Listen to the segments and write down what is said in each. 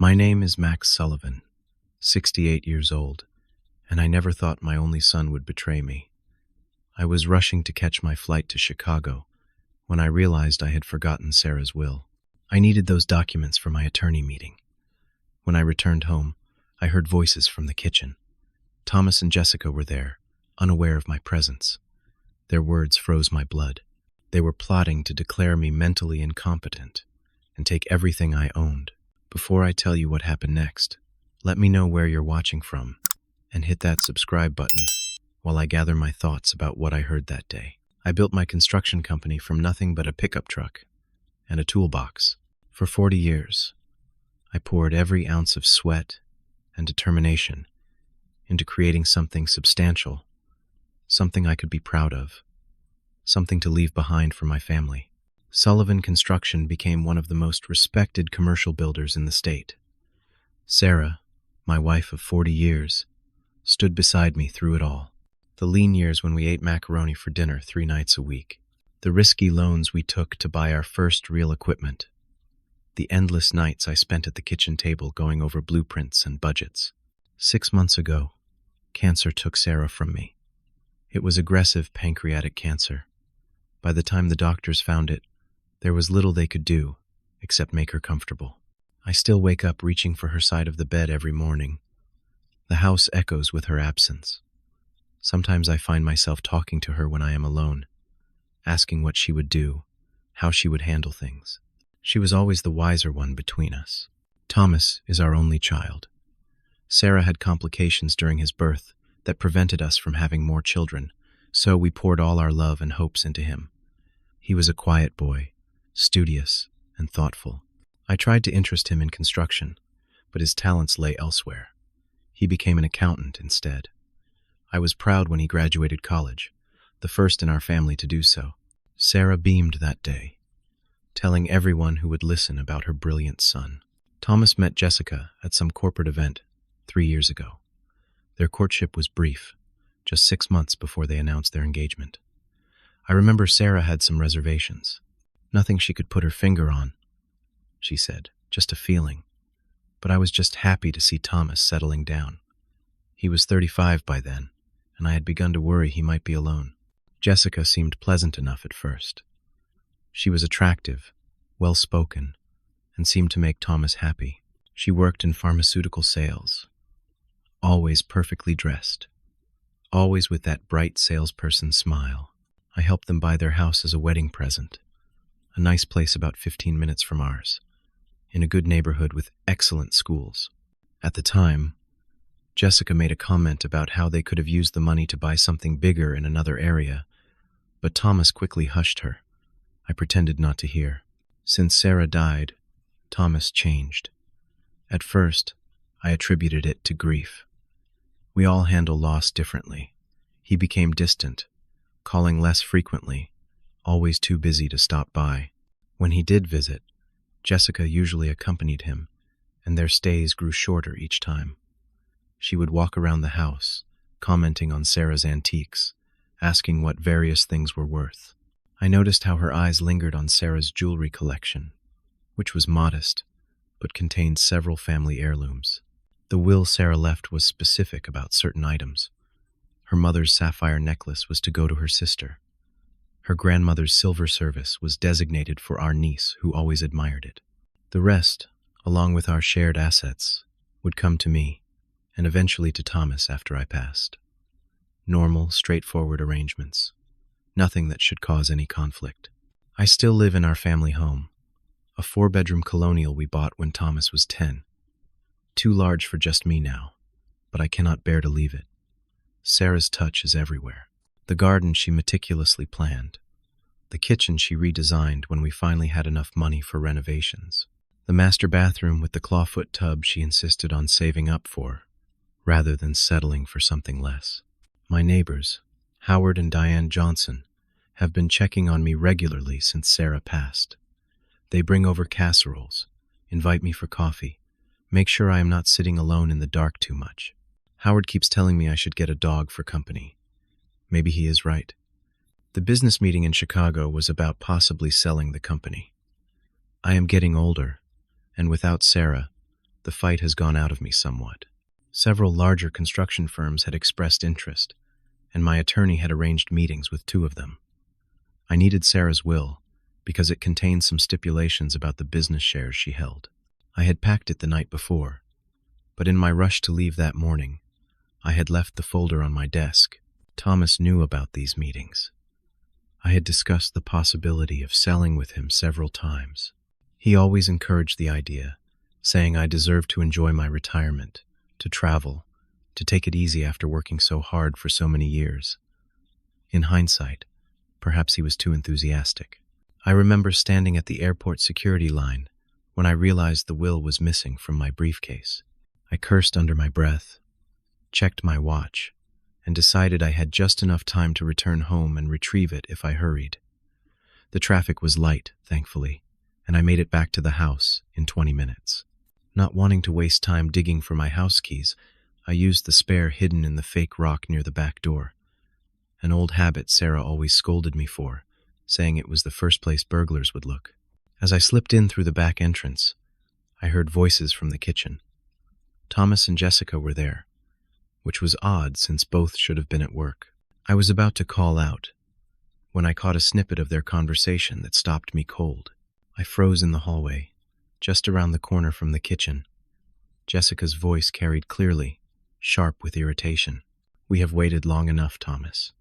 My name is Max Sullivan, 68 years old, and I never thought my only son would betray me. I was rushing to catch my flight to Chicago when I realized I had forgotten Sarah's will. I needed those documents for my attorney meeting. When I returned home, I heard voices from the kitchen. Thomas and Jessica were there, unaware of my presence. Their words froze my blood. They were plotting to declare me mentally incompetent and take everything I owned. Before I tell you what happened next, let me know where you're watching from and hit that subscribe button while I gather my thoughts about what I heard that day. I built my construction company from nothing but a pickup truck and a toolbox. For 40 years, I poured every ounce of sweat and determination into creating something substantial, something I could be proud of, something to leave behind for my family. Sullivan Construction became one of the most respected commercial builders in the state. Sarah, my wife of 40 years, stood beside me through it all. The lean years when we ate macaroni for dinner 3 nights a week. The risky loans we took to buy our first real equipment. The endless nights I spent at the kitchen table going over blueprints and budgets. 6 months ago, cancer took Sarah from me. It was aggressive pancreatic cancer. By the time the doctors found it, there was little they could do except make her comfortable. I still wake up reaching for her side of the bed every morning. The house echoes with her absence. Sometimes I find myself talking to her when I am alone, asking what she would do, how she would handle things. She was always the wiser one between us. Thomas is our only child. Sarah had complications during his birth that prevented us from having more children, so we poured all our love and hopes into him. He was a quiet boy, studious and thoughtful. I tried to interest him in construction, but his talents lay elsewhere. He became an accountant instead. I was proud when he graduated college, the first in our family to do so. Sarah beamed that day, telling everyone who would listen about her brilliant son. Thomas met Jessica at some corporate event 3 years ago. Their courtship was brief, just 6 months before they announced their engagement. I remember Sarah had some reservations. Nothing she could put her finger on, she said, just a feeling. But I was just happy to see Thomas settling down. He was 35 by then, and I had begun to worry he might be alone. Jessica seemed pleasant enough at first. She was attractive, well-spoken, and seemed to make Thomas happy. She worked in pharmaceutical sales, always perfectly dressed, always with that bright salesperson smile. I helped them buy their house as a wedding present, a nice place about 15 minutes from ours, in a good neighborhood with excellent schools. At the time, Jessica made a comment about how they could have used the money to buy something bigger in another area, but Thomas quickly hushed her. I pretended not to hear. Since Sarah died, Thomas changed. At first, I attributed it to grief. We all handle loss differently. He became distant, calling less frequently, always too busy to stop by. When he did visit, Jessica usually accompanied him, and their stays grew shorter each time. She would walk around the house, commenting on Sarah's antiques, asking what various things were worth. I noticed how her eyes lingered on Sarah's jewelry collection, which was modest, but contained several family heirlooms. The will Sarah left was specific about certain items. Her mother's sapphire necklace was to go to her sister. Her grandmother's silver service was designated for our niece, who always admired it. The rest, along with our shared assets, would come to me, and eventually to Thomas after I passed. Normal, straightforward arrangements. Nothing that should cause any conflict. I still live in our family home, a 4-bedroom colonial we bought when Thomas was 10. Too large for just me now, but I cannot bear to leave it. Sarah's touch is everywhere. The garden she meticulously planned. The kitchen she redesigned when we finally had enough money for renovations. The master bathroom with the clawfoot tub she insisted on saving up for, rather than settling for something less. My neighbors, Howard and Diane Johnson, have been checking on me regularly since Sarah passed. They bring over casseroles, invite me for coffee, make sure I am not sitting alone in the dark too much. Howard keeps telling me I should get a dog for company. Maybe he is right. The business meeting in Chicago was about possibly selling the company. I am getting older, and without Sarah, The fight has gone out of me somewhat. Several larger construction firms had expressed interest, and my attorney had arranged meetings with two of them. I needed Sarah's will because it contained some stipulations about the business shares she held. I had packed it the night before, but in my rush to leave that morning, I had left the folder on my desk. Thomas knew about these meetings. I had discussed the possibility of selling with him several times. He always encouraged the idea, saying I deserved to enjoy my retirement, to travel, to take it easy after working so hard for so many years. In hindsight, perhaps he was too enthusiastic. I remember standing at the airport security line when I realized the will was missing from my briefcase. I cursed under my breath, checked my watch, and decided I had just enough time to return home and retrieve it if I hurried. The traffic was light, thankfully, and I made it back to the house in 20 minutes. Not wanting to waste time digging for my house keys, I used the spare hidden in the fake rock near the back door, an old habit Sarah always scolded me for, saying it was the first place burglars would look. As I slipped in through the back entrance, I heard voices from the kitchen. Thomas and Jessica were there, which was odd since both should have been at work. I was about to call out when I caught a snippet of their conversation that stopped me cold. I froze in the hallway, just around the corner from the kitchen. Jessica's voice carried clearly, sharp with irritation. "We have waited long enough, Thomas.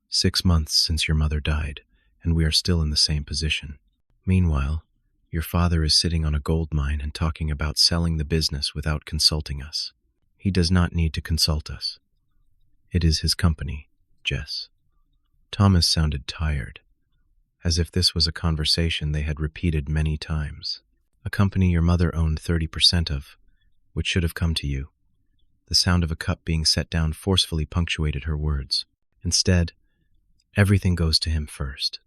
6 months since your mother died, and we are still in the same position. Meanwhile, your father is sitting on a gold mine and talking about selling the business without consulting us. He does not need to consult us. It is his company, Jess." Thomas sounded tired, as if this was a conversation they had repeated many times. "A company your mother owned 30% of, which should have come to you." The sound of a cup being set down forcefully punctuated her words. "Instead, everything goes to him first,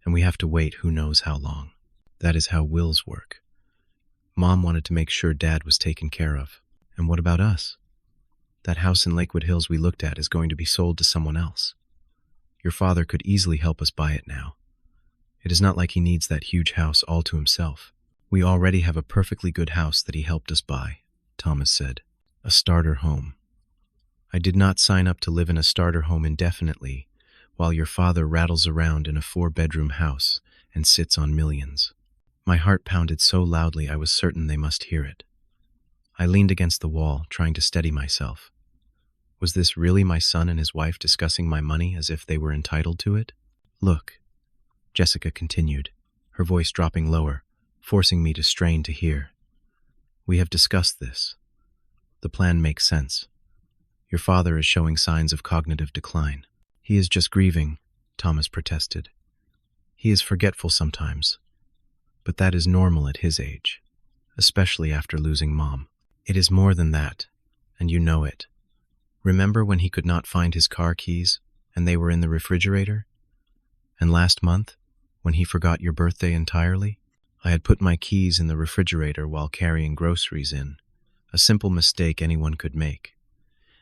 and we have to wait who knows how long. That is how wills work. Mom wanted to make sure Dad was taken care of. And what about us? That house in Lakewood Hills we looked at is going to be sold to someone else. Your father could easily help us buy it now. It is not like he needs that huge house all to himself. We already have a perfectly good house that he helped us buy," Thomas said. "A starter home. I did not sign up to live in a starter home indefinitely while your father rattles around in a 4-bedroom house and sits on millions." My heart pounded so loudly I was certain they must hear it. I leaned against the wall, trying to steady myself. Was this really my son and his wife discussing my money as if they were entitled to it? "Look," Jessica continued, her voice dropping lower, forcing me to strain to hear. "We have discussed this. The plan makes sense. Your father is showing signs of cognitive decline." "He is just grieving," Thomas protested. "He is forgetful sometimes, but that is normal at his age, especially after losing Mom. It is more than that, and you know it. Remember when he could not find his car keys, and they were in the refrigerator? And last month, when he forgot your birthday entirely? I had put my keys in the refrigerator while carrying groceries in, a simple mistake anyone could make.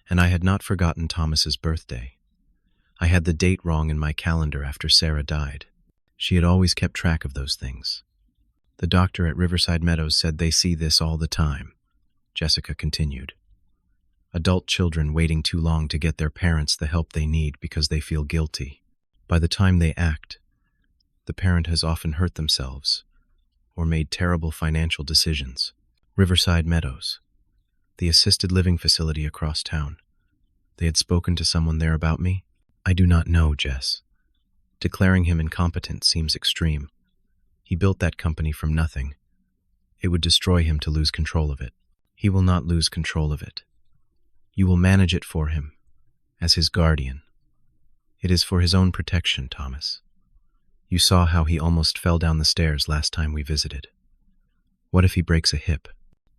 And I had not forgotten Thomas's birthday. I had the date wrong in my calendar after Sarah died. She had always kept track of those things. The doctor at Riverside Meadows said they see this all the time," Jessica continued. "Adult children waiting too long to get their parents the help they need because they feel guilty. By the time they act, the parent has often hurt themselves or made terrible financial decisions." Riverside Meadows, the assisted living facility across town. They had spoken to someone there about me? "I do not know, Jess. Declaring him incompetent seems extreme. He built that company from nothing. It would destroy him to lose control of it. He will not lose control of it. You will manage it for him, as his guardian. It is for his own protection, Thomas. You saw how he almost fell down the stairs last time we visited. What if he breaks a hip?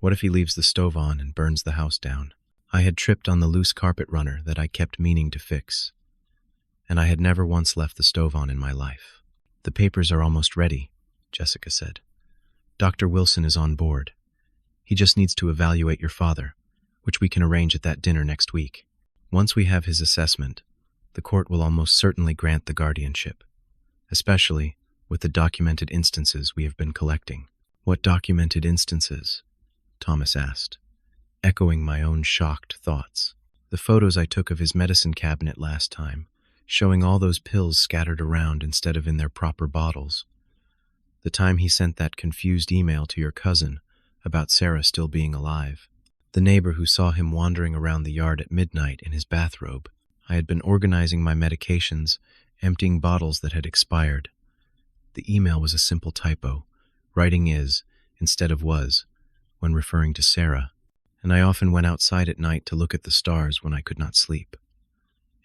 What if he leaves the stove on and burns the house down?" I had tripped on the loose carpet runner that I kept meaning to fix, and I had never once left the stove on in my life. "The papers are almost ready," Jessica said. "Dr. Wilson is on board. He just needs to evaluate your father, which we can arrange at that dinner next week. Once we have his assessment, the court will almost certainly grant the guardianship, especially with the documented instances we have been collecting." "What documented instances?" Thomas asked, echoing my own shocked thoughts. The photos I took of his medicine cabinet last time, showing all those pills scattered around instead of in their proper bottles. The time he sent that confused email to your cousin about Sarah still being alive. The neighbor who saw him wandering around the yard at midnight in his bathrobe. I had been organizing my medications, emptying bottles that had expired. The email was a simple typo, writing is instead of was, when referring to Sarah, and I often went outside at night to look at the stars when I could not sleep.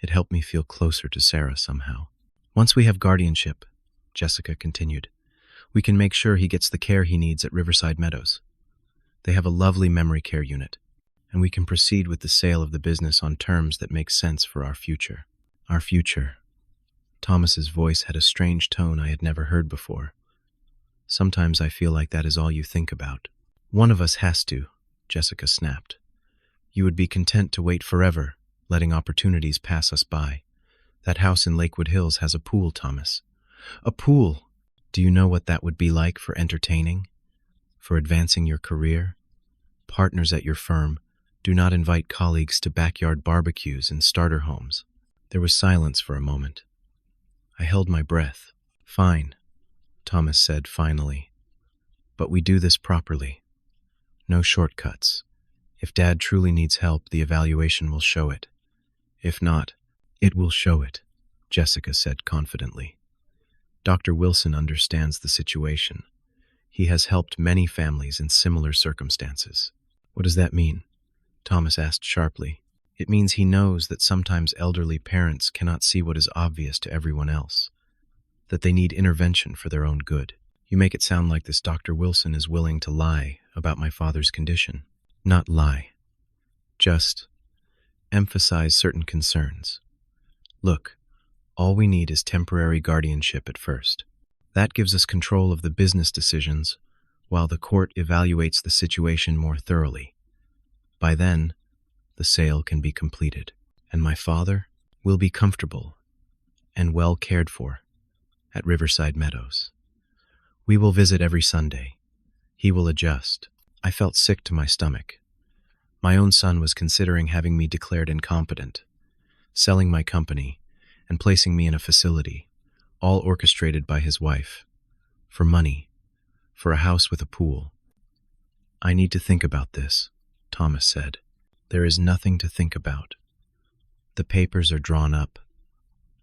It helped me feel closer to Sarah somehow. Once we have guardianship, Jessica continued, we can make sure he gets the care he needs at Riverside Meadows. They have a lovely memory care unit, and we can proceed with the sale of the business on terms that make sense for our future. Our future. Thomas's voice had a strange tone I had never heard before. Sometimes I feel like that is all you think about. One of us has to, Jessica snapped. You would be content to wait forever, letting opportunities pass us by. That house in Lakewood Hills has a pool, Thomas. A pool! Do you know what that would be like for entertaining? For advancing your career? Partners at your firm do not invite colleagues to backyard barbecues and starter homes. There was silence for a moment. I held my breath. Fine, Thomas said finally. But we do this properly. No shortcuts. If Dad truly needs help, the evaluation will show it. If not, it will show it, Jessica said confidently. Dr. Wilson understands the situation. He has helped many families in similar circumstances. What does that mean? Thomas asked sharply. It means he knows that sometimes elderly parents cannot see what is obvious to everyone else, that they need intervention for their own good. You make it sound like this Dr. Wilson is willing to lie about my father's condition. Not lie. Just emphasize certain concerns. Look, all we need is temporary guardianship at first. That gives us control of the business decisions, while the court evaluates the situation more thoroughly. By then, the sale can be completed, and my father will be comfortable and well cared for at Riverside Meadows. We will visit every Sunday. He will adjust. I felt sick to my stomach. My own son was considering having me declared incompetent, selling my company, and placing me in a facility, all orchestrated by his wife, for money, for a house with a pool. I need to think about this, Thomas said. There is nothing to think about. The papers are drawn up.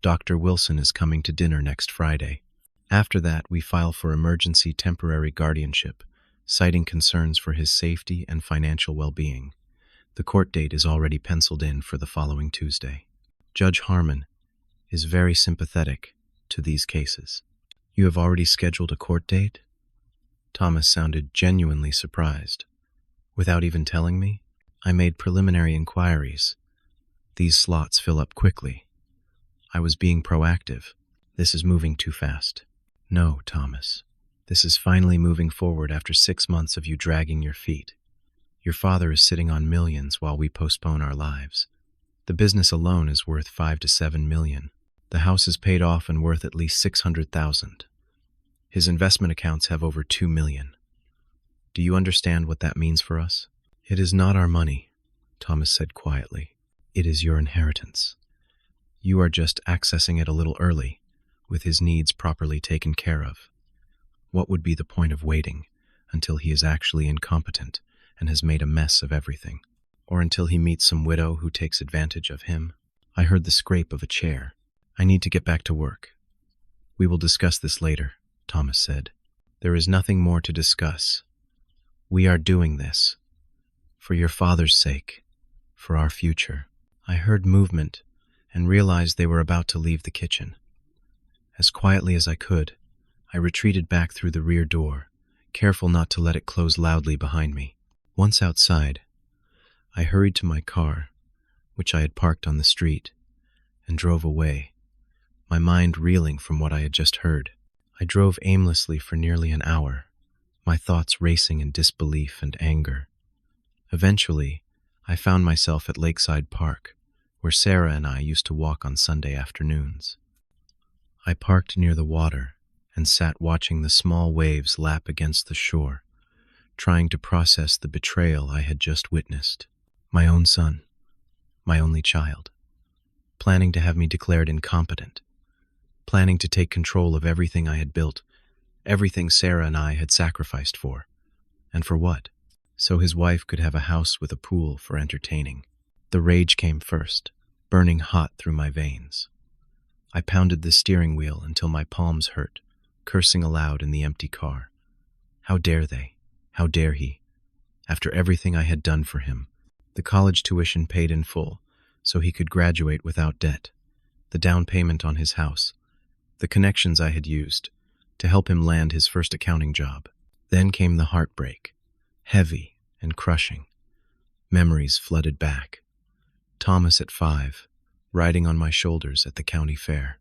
Dr. Wilson is coming to dinner next Friday. After that, we file for emergency temporary guardianship, citing concerns for his safety and financial well-being. The court date is already penciled in for the following Tuesday. Judge Harmon is very sympathetic to these cases. You have already scheduled a court date? Thomas sounded genuinely surprised. Without even telling me? I made preliminary inquiries. These slots fill up quickly. I was being proactive. This is moving too fast. No, Thomas. This is finally moving forward after 6 months of you dragging your feet. Your father is sitting on millions while we postpone our lives. The business alone is worth 5 to 7 million. The house is paid off and worth at least 600,000. His investment accounts have over 2 million. Do you understand what that means for us? It is not our money, Thomas said quietly. It is your inheritance. You are just accessing it a little early, with his needs properly taken care of. What would be the point of waiting until he is actually incompetent and has made a mess of everything? Or until he meets some widow who takes advantage of him? I heard the scrape of a chair. I need to get back to work. We will discuss this later, Thomas said. There is nothing more to discuss. We are doing this. For your father's sake. For our future. I heard movement and realized they were about to leave the kitchen. As quietly as I could, I retreated back through the rear door, careful not to let it close loudly behind me. Once outside, I hurried to my car, which I had parked on the street, and drove away, my mind reeling from what I had just heard. I drove aimlessly for nearly an hour, my thoughts racing in disbelief and anger. Eventually, I found myself at Lakeside Park, where Sarah and I used to walk on Sunday afternoons. I parked near the water and sat watching the small waves lap against the shore, trying to process the betrayal I had just witnessed. My own son, my only child, planning to have me declared incompetent, planning to take control of everything I had built, everything Sarah and I had sacrificed for. And for what? So his wife could have a house with a pool for entertaining. The rage came first, burning hot through my veins. I pounded the steering wheel until my palms hurt, cursing aloud in the empty car. How dare they? How dare he? After everything I had done for him, the college tuition paid in full, so he could graduate without debt, the down payment on his house, the connections I had used to help him land his first accounting job. Then came the heartbreak, heavy and crushing. Memories flooded back. Thomas at 5, riding on my shoulders at the county fair.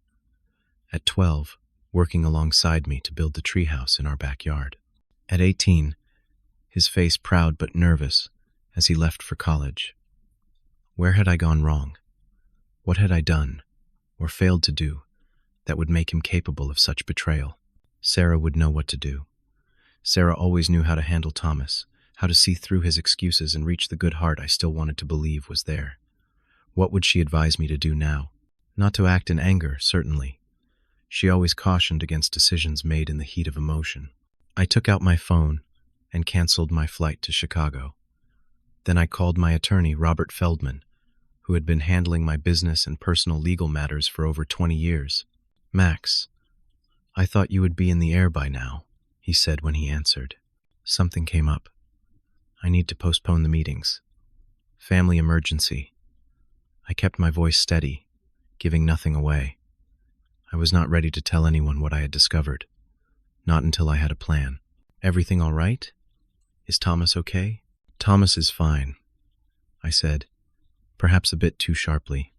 At 12, working alongside me to build the treehouse in our backyard. At 18, his face proud but nervous as he left for college. Where had I gone wrong? What had I done, or failed to do, that would make him capable of such betrayal? Sarah would know what to do. Sarah always knew how to handle Thomas, how to see through his excuses and reach the good heart I still wanted to believe was there. What would she advise me to do now? Not to act in anger, certainly. She always cautioned against decisions made in the heat of emotion. I took out my phone and canceled my flight to Chicago. Then I called my attorney, Robert Feldman, who had been handling my business and personal legal matters for over 20 years. "Max, I thought you would be in the air by now," he said when he answered. "Something came up. I need to postpone the meetings. Family emergency." I kept my voice steady, giving nothing away. I was not ready to tell anyone what I had discovered. Not until I had a plan. "Everything all right? Is Thomas okay?" "Thomas is fine," I said, perhaps a bit too sharply.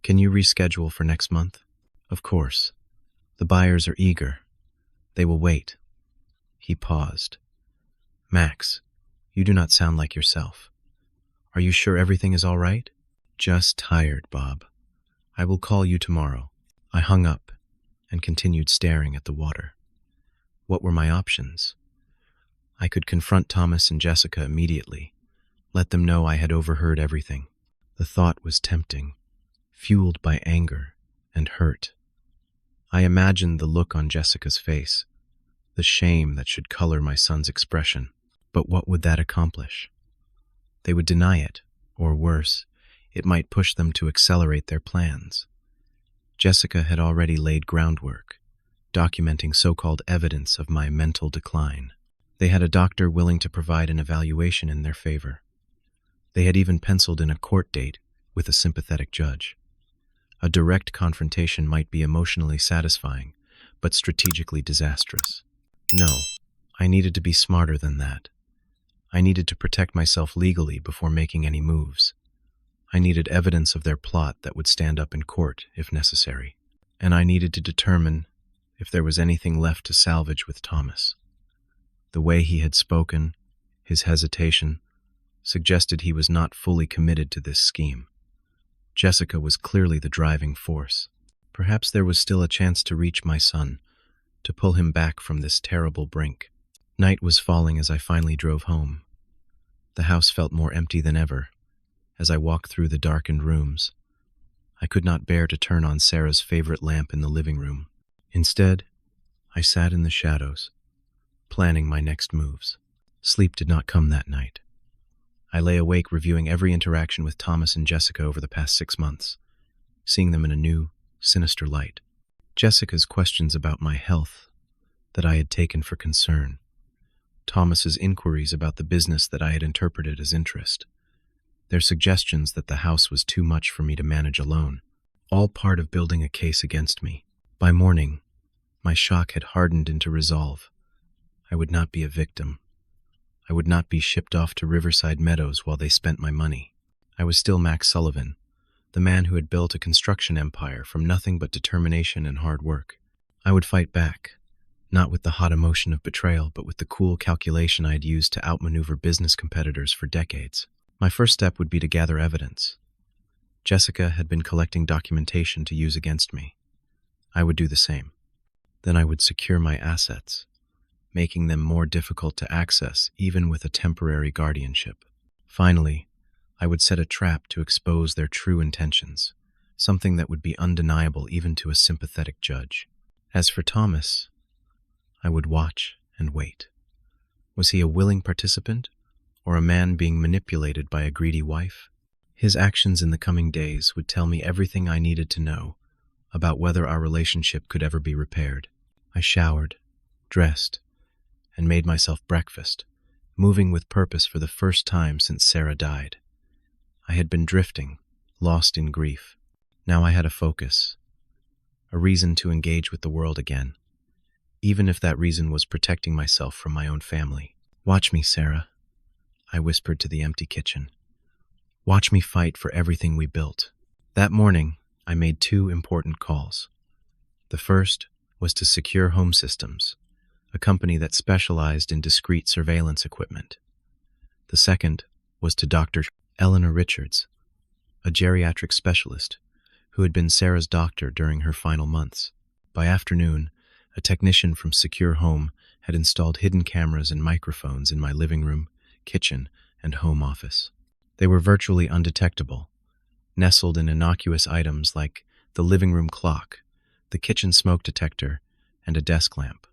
"Can you reschedule for next month?" "Of course. The buyers are eager. They will wait." He paused. "Max, you do not sound like yourself. Are you sure everything is all right?" "Just tired, Bob. I will call you tomorrow." I hung up and continued staring at the water. What were my options? I could confront Thomas and Jessica immediately, let them know I had overheard everything. The thought was tempting, fueled by anger and hurt. I imagined the look on Jessica's face, the shame that should color my son's expression. But what would that accomplish? They would deny it, or worse, it might push them to accelerate their plans. Jessica had already laid groundwork, documenting so-called evidence of my mental decline. They had a doctor willing to provide an evaluation in their favor. They had even penciled in a court date with a sympathetic judge. A direct confrontation might be emotionally satisfying, but strategically disastrous. No, I needed to be smarter than that. I needed to protect myself legally before making any moves. I needed evidence of their plot that would stand up in court if necessary. And I needed to determine if there was anything left to salvage with Thomas. The way he had spoken, his hesitation, suggested he was not fully committed to this scheme. Jessica was clearly the driving force. Perhaps there was still a chance to reach my son, to pull him back from this terrible brink. Night was falling as I finally drove home. The house felt more empty than ever. As I walked through the darkened rooms, I could not bear to turn on Sarah's favorite lamp in the living room. Instead, I sat in the shadows, planning my next moves. Sleep did not come that night. I lay awake reviewing every interaction with Thomas and Jessica over the past 6 months, seeing them in a new, sinister light. Jessica's questions about my health that I had taken for concern. Thomas's inquiries about the business that I had interpreted as interest. Their suggestions that the house was too much for me to manage alone. All part of building a case against me. By morning, my shock had hardened into resolve. I would not be a victim. I would not be shipped off to Riverside Meadows while they spent my money. I was still Max Sullivan, the man who had built a construction empire from nothing but determination and hard work. I would fight back, not with the hot emotion of betrayal, but with the cool calculation I had used to outmaneuver business competitors for decades. My first step would be to gather evidence. Jessica had been collecting documentation to use against me. I would do the same. Then I would secure my assets, making them more difficult to access even with a temporary guardianship. Finally, I would set a trap to expose their true intentions, something that would be undeniable even to a sympathetic judge. As for Thomas, I would watch and wait. Was he a willing participant, or a man being manipulated by a greedy wife? His actions in the coming days would tell me everything I needed to know about whether our relationship could ever be repaired. I showered, dressed, and made myself breakfast, moving with purpose for the first time since Sarah died. I had been drifting, lost in grief. Now I had a focus, a reason to engage with the world again, even if that reason was protecting myself from my own family. "Watch me, Sarah," I whispered to the empty kitchen. "Watch me fight for everything we built." That morning, I made 2 important calls. The first was to Secure Home Systems, a company that specialized in discreet surveillance equipment. The second was to Dr. Eleanor Richards, a geriatric specialist who had been Sarah's doctor during her final months. By afternoon, a technician from Secure Home had installed hidden cameras and microphones in my living room, kitchen, and home office. They were virtually undetectable, nestled in innocuous items like the living room clock, the kitchen smoke detector, and a desk lamp.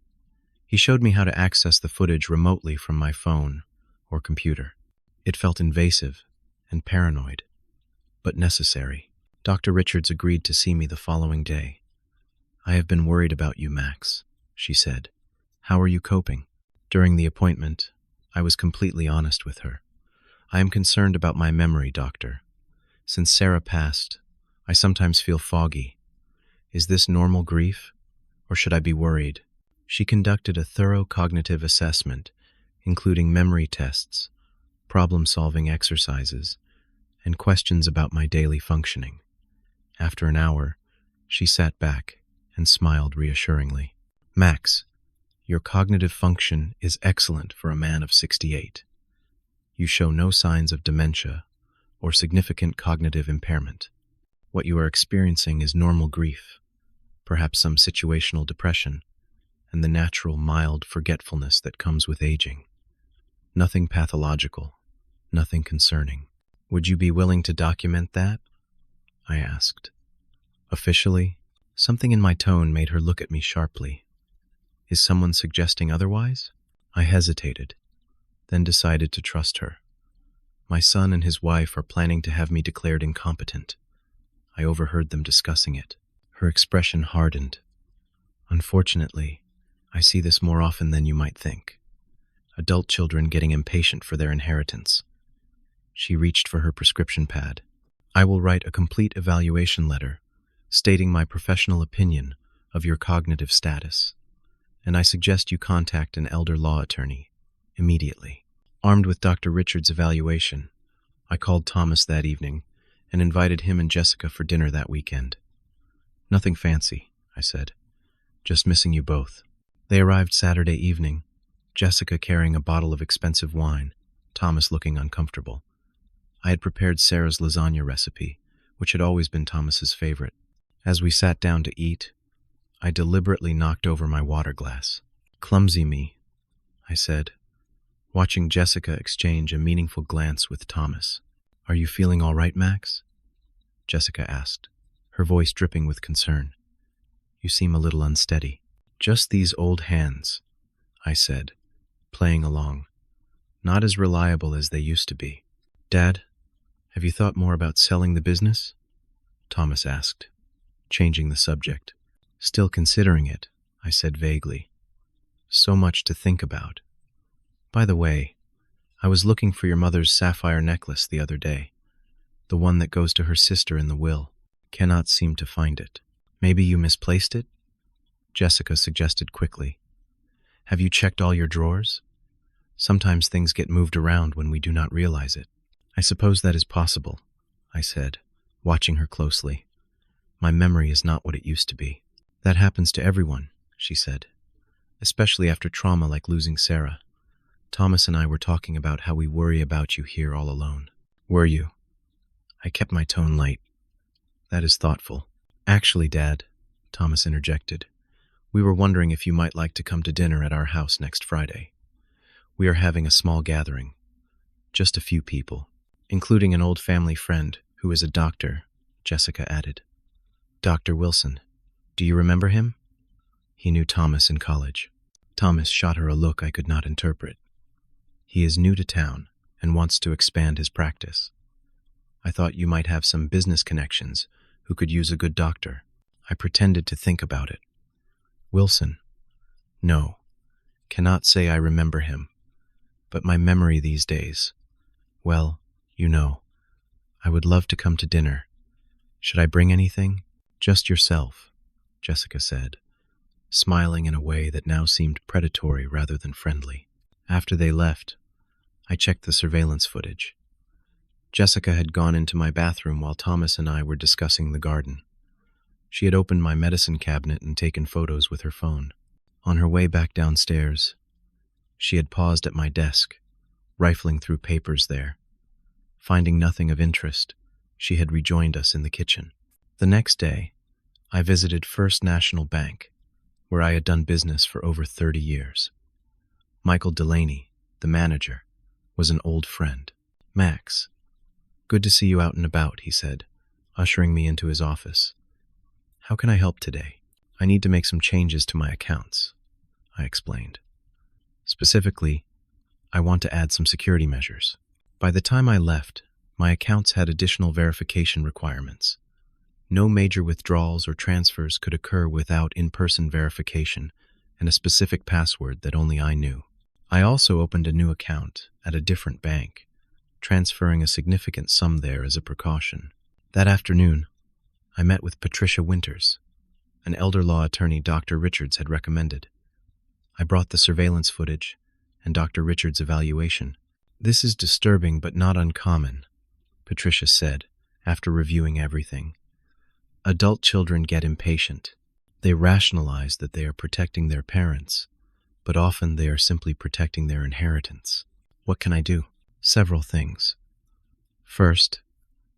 He showed me how to access the footage remotely from my phone or computer. It felt invasive and paranoid, but necessary. Dr. Richards agreed to see me the following day. "I have been worried about you, Max," she said. "How are you coping?" During the appointment, I was completely honest with her. "I am concerned about my memory, doctor. Since Sarah passed, I sometimes feel foggy. Is this normal grief, or should I be worried?" She conducted a thorough cognitive assessment, including memory tests, problem-solving exercises, and questions about my daily functioning. After an hour, she sat back and smiled reassuringly. "Max, your cognitive function is excellent for a man of 68. You show no signs of dementia or significant cognitive impairment. What you are experiencing is normal grief, perhaps some situational depression, and the natural mild forgetfulness that comes with aging. Nothing pathological, nothing concerning. Would you be willing to document that?" I asked. "Officially?" Something in my tone made her look at me sharply. Is someone suggesting otherwise? I hesitated, then decided to trust her. My son and his wife are planning to have me declared incompetent. I overheard them discussing it. Her expression hardened. "Unfortunately, I see this more often than you might think. Adult children getting impatient for their inheritance." She reached for her prescription pad. "I will write a complete evaluation letter stating my professional opinion of your cognitive status, and I suggest you contact an elder law attorney immediately." Armed with Dr. Richards' evaluation, I called Thomas that evening and invited him and Jessica for dinner that weekend. "Nothing fancy," I said. "Just missing you both." They arrived Saturday evening, Jessica carrying a bottle of expensive wine, Thomas looking uncomfortable. I had prepared Sarah's lasagna recipe, which had always been Thomas's favorite. As we sat down to eat, I deliberately knocked over my water glass. "Clumsy me," I said, watching Jessica exchange a meaningful glance with Thomas. "Are you feeling all right, Max?" Jessica asked, her voice dripping with concern. "You seem a little unsteady." "Just these old hands," I said, playing along. "Not as reliable as they used to be." "Dad, have you thought more about selling the business?" Thomas asked, changing the subject. "Still considering it," I said vaguely. "So much to think about. By the way, I was looking for your mother's sapphire necklace the other day, the one that goes to her sister in the will. Cannot seem to find it. Maybe you misplaced it?" Jessica suggested quickly. "Have you checked all your drawers? Sometimes things get moved around when we do not realize it." "I suppose that is possible," I said, watching her closely. "My memory is not what it used to be." "That happens to everyone," she said, "especially after trauma like losing Sarah. Thomas and I were talking about how we worry about you here all alone." "Were you?" I kept my tone light. "That is thoughtful." "Actually, Dad," Thomas interjected, We were wondering if you might like to come to dinner at our house next Friday. We are having a small gathering, just a few people, including an old family friend who is a doctor," Jessica added. "Dr. Wilson. Do you remember him?" He knew Thomas in college. Thomas shot her a look I could not interpret. "He is new to town and wants to expand his practice. I thought you might have some business connections who could use a good doctor." I pretended to think about it. "Wilson? No, cannot say I remember him. But my memory these days, well, you know, I would love to come to dinner. Should I bring anything?" "Just yourself," Jessica said, smiling in a way that now seemed predatory rather than friendly. After they left, I checked the surveillance footage. Jessica had gone into my bathroom while Thomas and I were discussing the garden. She had opened my medicine cabinet and taken photos with her phone. On her way back downstairs, she had paused at my desk, rifling through papers there. Finding nothing of interest, she had rejoined us in the kitchen. The next day, I visited First National Bank, where I had done business for over 30 years. Michael Delaney, the manager, was an old friend. "Max, good to see you out and about," he said, ushering me into his office. "How can I help today?" "I need to make some changes to my accounts," I explained. "Specifically, I want to add some security measures." By the time I left, my accounts had additional verification requirements. No major withdrawals or transfers could occur without in-person verification and a specific password that only I knew. I also opened a new account at a different bank, transferring a significant sum there as a precaution. That afternoon, I met with Patricia Winters, an elder law attorney Dr. Richards had recommended. I brought the surveillance footage and Dr. Richards' evaluation. "This is disturbing but not uncommon," Patricia said, after reviewing everything. "Adult children get impatient. They rationalize that they are protecting their parents, but often they are simply protecting their inheritance. What can I do?" "Several things. First,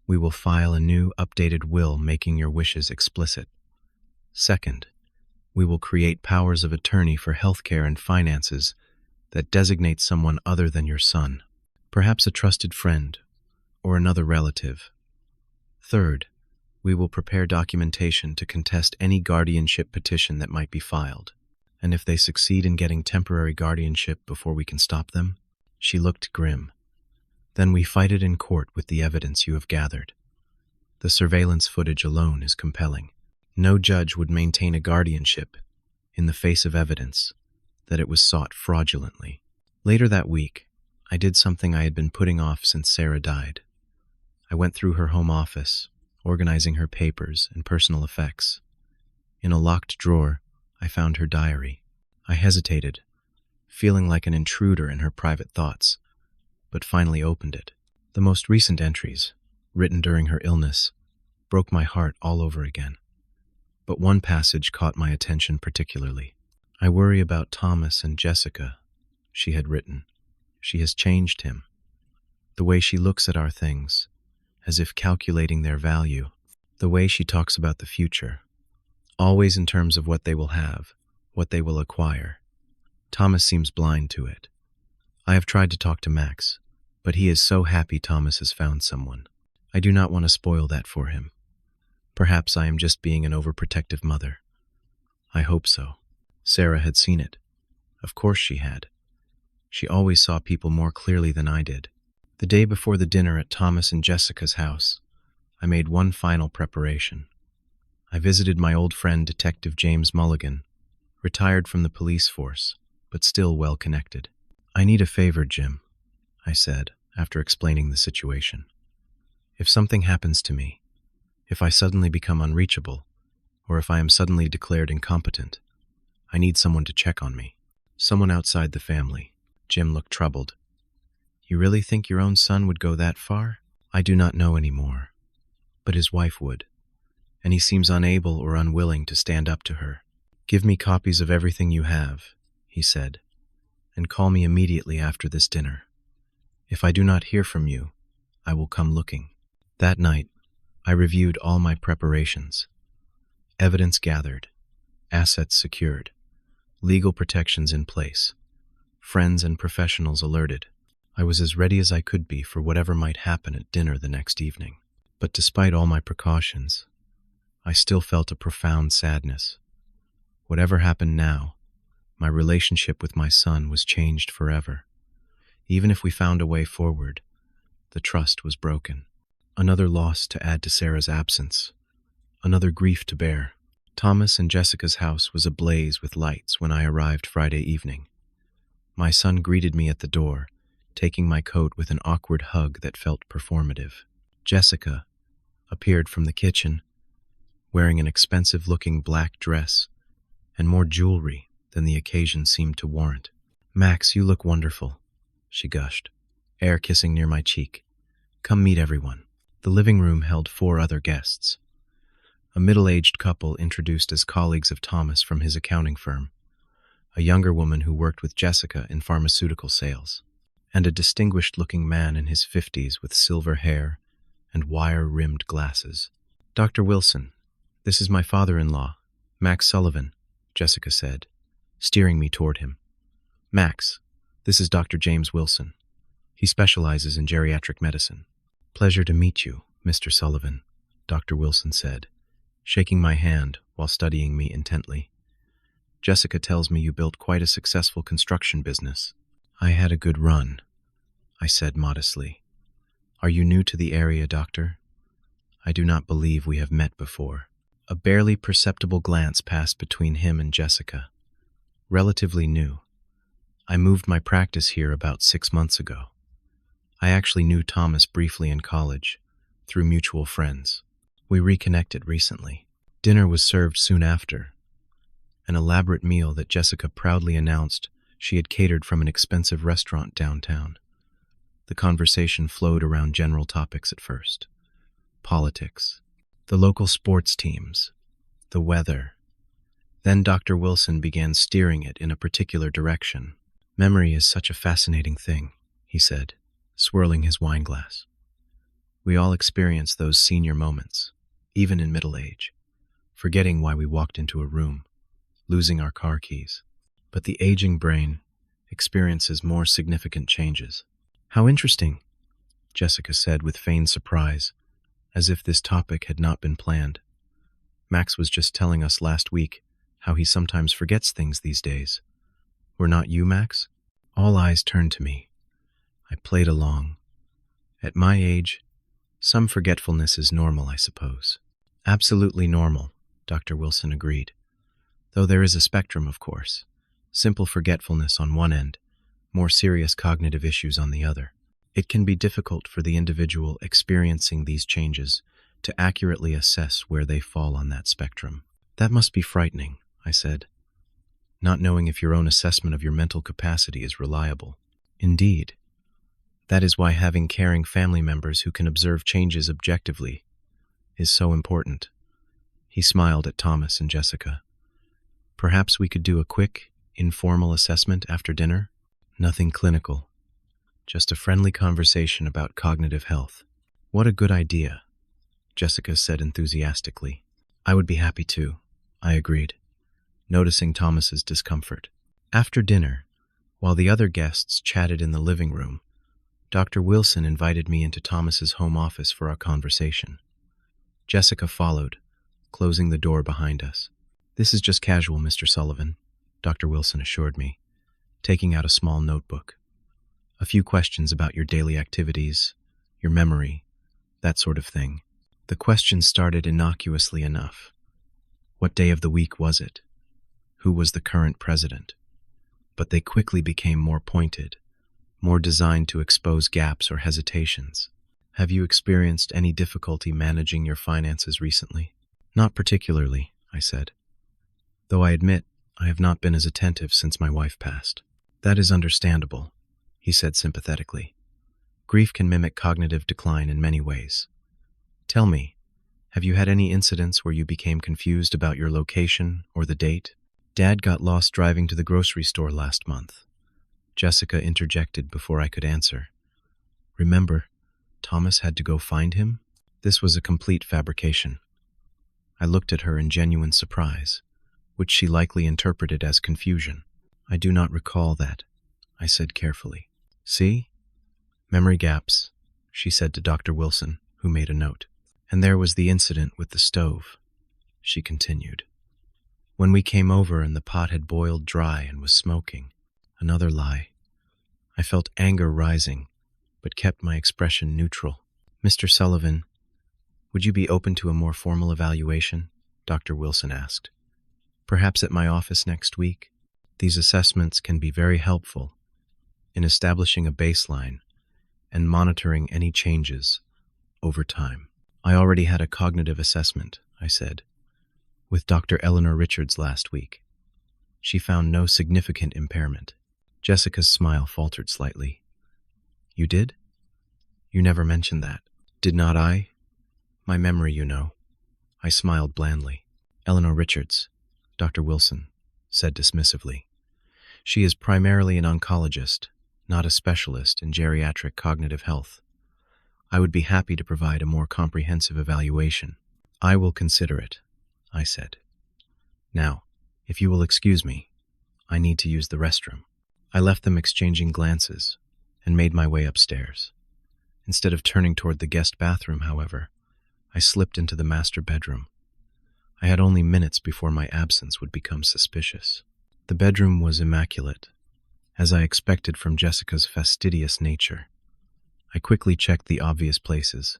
we will file a new, updated will making your wishes explicit. Second, we will create powers of attorney for healthcare and finances that designate someone other than your son, perhaps a trusted friend or another relative. Third, we will prepare documentation to contest any guardianship petition that might be filed. And if they succeed in getting temporary guardianship before we can stop them?" She looked grim. "Then we fight it in court with the evidence you have gathered. The surveillance footage alone is compelling. No judge would maintain a guardianship in the face of evidence that it was sought fraudulently." Later that week, I did something I had been putting off since Sarah died. I went through her home office, organizing her papers and personal effects. In a locked drawer, I found her diary. I hesitated, feeling like an intruder in her private thoughts, but finally opened it. The most recent entries, written during her illness, broke my heart all over again. But one passage caught my attention particularly. "I worry about Thomas and Jessica," she had written. "She has changed him. The way she looks at our things, as if calculating their value. The way she talks about the future, always in terms of what they will have, what they will acquire. Thomas seems blind to it. I have tried to talk to Max, but he is so happy Thomas has found someone. I do not want to spoil that for him. Perhaps I am just being an overprotective mother. I hope so." Sarah had seen it. Of course she had. She always saw people more clearly than I did. The day before the dinner at Thomas and Jessica's house, I made one final preparation. I visited my old friend Detective James Mulligan, retired from the police force, but still well connected. "I need a favor, Jim," I said, after explaining the situation. "If something happens to me, if I suddenly become unreachable, or if I am suddenly declared incompetent, I need someone to check on me. Someone outside the family." Jim looked troubled. "You really think your own son would go that far?" "I do not know anymore, but his wife would, and he seems unable or unwilling to stand up to her. Give me copies of everything you have," he said, "and call me immediately after this dinner. If I do not hear from you, I will come looking." That night, I reviewed all my preparations. Evidence gathered, assets secured, legal protections in place, friends and professionals alerted. I was as ready as I could be for whatever might happen at dinner the next evening. But despite all my precautions, I still felt a profound sadness. Whatever happened now, my relationship with my son was changed forever. Even if we found a way forward, the trust was broken. Another loss to add to Sarah's absence, another grief to bear. Thomas and Jessica's house was ablaze with lights when I arrived Friday evening. My son greeted me at the door, taking my coat with an awkward hug that felt performative. Jessica appeared from the kitchen, wearing an expensive-looking black dress and more jewelry than the occasion seemed to warrant. "Max, you look wonderful," she gushed, air kissing near my cheek. "Come meet everyone." The living room held 4 other guests. A middle-aged couple introduced as colleagues of Thomas from his accounting firm, a younger woman who worked with Jessica in pharmaceutical sales, and a distinguished-looking man in his 50s with silver hair and wire-rimmed glasses. "Dr. Wilson, this is my father-in-law, Max Sullivan," Jessica said, steering me toward him. "Max, this is Dr. James Wilson. He specializes in geriatric medicine." "Pleasure to meet you, Mr. Sullivan," Dr. Wilson said, shaking my hand while studying me intently. "Jessica tells me you built quite a successful construction business." "I had a good run," I said modestly. "Are you new to the area, doctor? I do not believe we have met before." A barely perceptible glance passed between him and Jessica. "Relatively new. I moved my practice here about 6 months ago. I actually knew Thomas briefly in college, through mutual friends. We reconnected recently." Dinner was served soon after, an elaborate meal that Jessica proudly announced she had catered from an expensive restaurant downtown. The conversation flowed around general topics at first. Politics, the local sports teams, the weather. Then Dr. Wilson began steering it in a particular direction. "Memory is such a fascinating thing," he said, swirling his wine glass. "We all experience those senior moments, even in middle age, forgetting why we walked into a room, losing our car keys. But the aging brain experiences more significant changes." "How interesting," Jessica said with feigned surprise, as if this topic had not been planned. "Max was just telling us last week how he sometimes forgets things these days. Were not you, Max?" All eyes turned to me. I played along. At my age, some forgetfulness is normal, I suppose. "Absolutely normal," Dr. Wilson agreed. "Though there is a spectrum, of course. Simple forgetfulness on one end, more serious cognitive issues on the other. It can be difficult for the individual experiencing these changes to accurately assess where they fall on that spectrum." "That must be frightening," I said, "not knowing if your own assessment of your mental capacity is reliable." "Indeed. That is why having caring family members who can observe changes objectively is so important." He smiled at Thomas and Jessica. "Perhaps we could do a quick, informal assessment after dinner? Nothing clinical. Just a friendly conversation about cognitive health." "What a good idea," Jessica said enthusiastically. "I would be happy to," I agreed, noticing Thomas's discomfort. After dinner, while the other guests chatted in the living room, Dr. Wilson invited me into Thomas's home office for our conversation. Jessica followed, closing the door behind us. "This is just casual, Mr. Sullivan," Dr. Wilson assured me, taking out a small notebook. "A few questions about your daily activities, your memory, that sort of thing." The questions started innocuously enough. What day of the week was it? Who was the current president? But they quickly became more pointed, more designed to expose gaps or hesitations. "Have you experienced any difficulty managing your finances recently?" "Not particularly," I said. "Though I admit I have not been as attentive since my wife passed." "That is understandable," he said sympathetically. "Grief can mimic cognitive decline in many ways. Tell me, have you had any incidents where you became confused about your location or the date?" "Dad got lost driving to the grocery store last month," Jessica interjected before I could answer. "Remember, Thomas had to go find him?" This was a complete fabrication. I looked at her in genuine surprise, which she likely interpreted as confusion. "I do not recall that," I said carefully. "See? Memory gaps," she said to Dr. Wilson, who made a note. "And there was the incident with the stove," she continued. "When we came over and the pot had boiled dry and was smoking." Another lie. I felt anger rising, but kept my expression neutral. "Mr. Sullivan, would you be open to a more formal evaluation?" Dr. Wilson asked. "Perhaps at my office next week? These assessments can be very helpful in establishing a baseline and monitoring any changes over time." "I already had a cognitive assessment," I said, "with Dr. Eleanor Richards last week. She found no significant impairment." Jessica's smile faltered slightly. "You did? You never mentioned that." "Did not I? My memory, you know." I smiled blandly. "Eleanor Richards," Dr. Wilson said dismissively. "She is primarily an oncologist, not a specialist in geriatric cognitive health. I would be happy to provide a more comprehensive evaluation." "I will consider it," I said. "Now, if you will excuse me, I need to use the restroom." I left them exchanging glances and made my way upstairs. Instead of turning toward the guest bathroom, however, I slipped into the master bedroom. I had only minutes before my absence would become suspicious. The bedroom was immaculate, as I expected from Jessica's fastidious nature. I quickly checked the obvious places: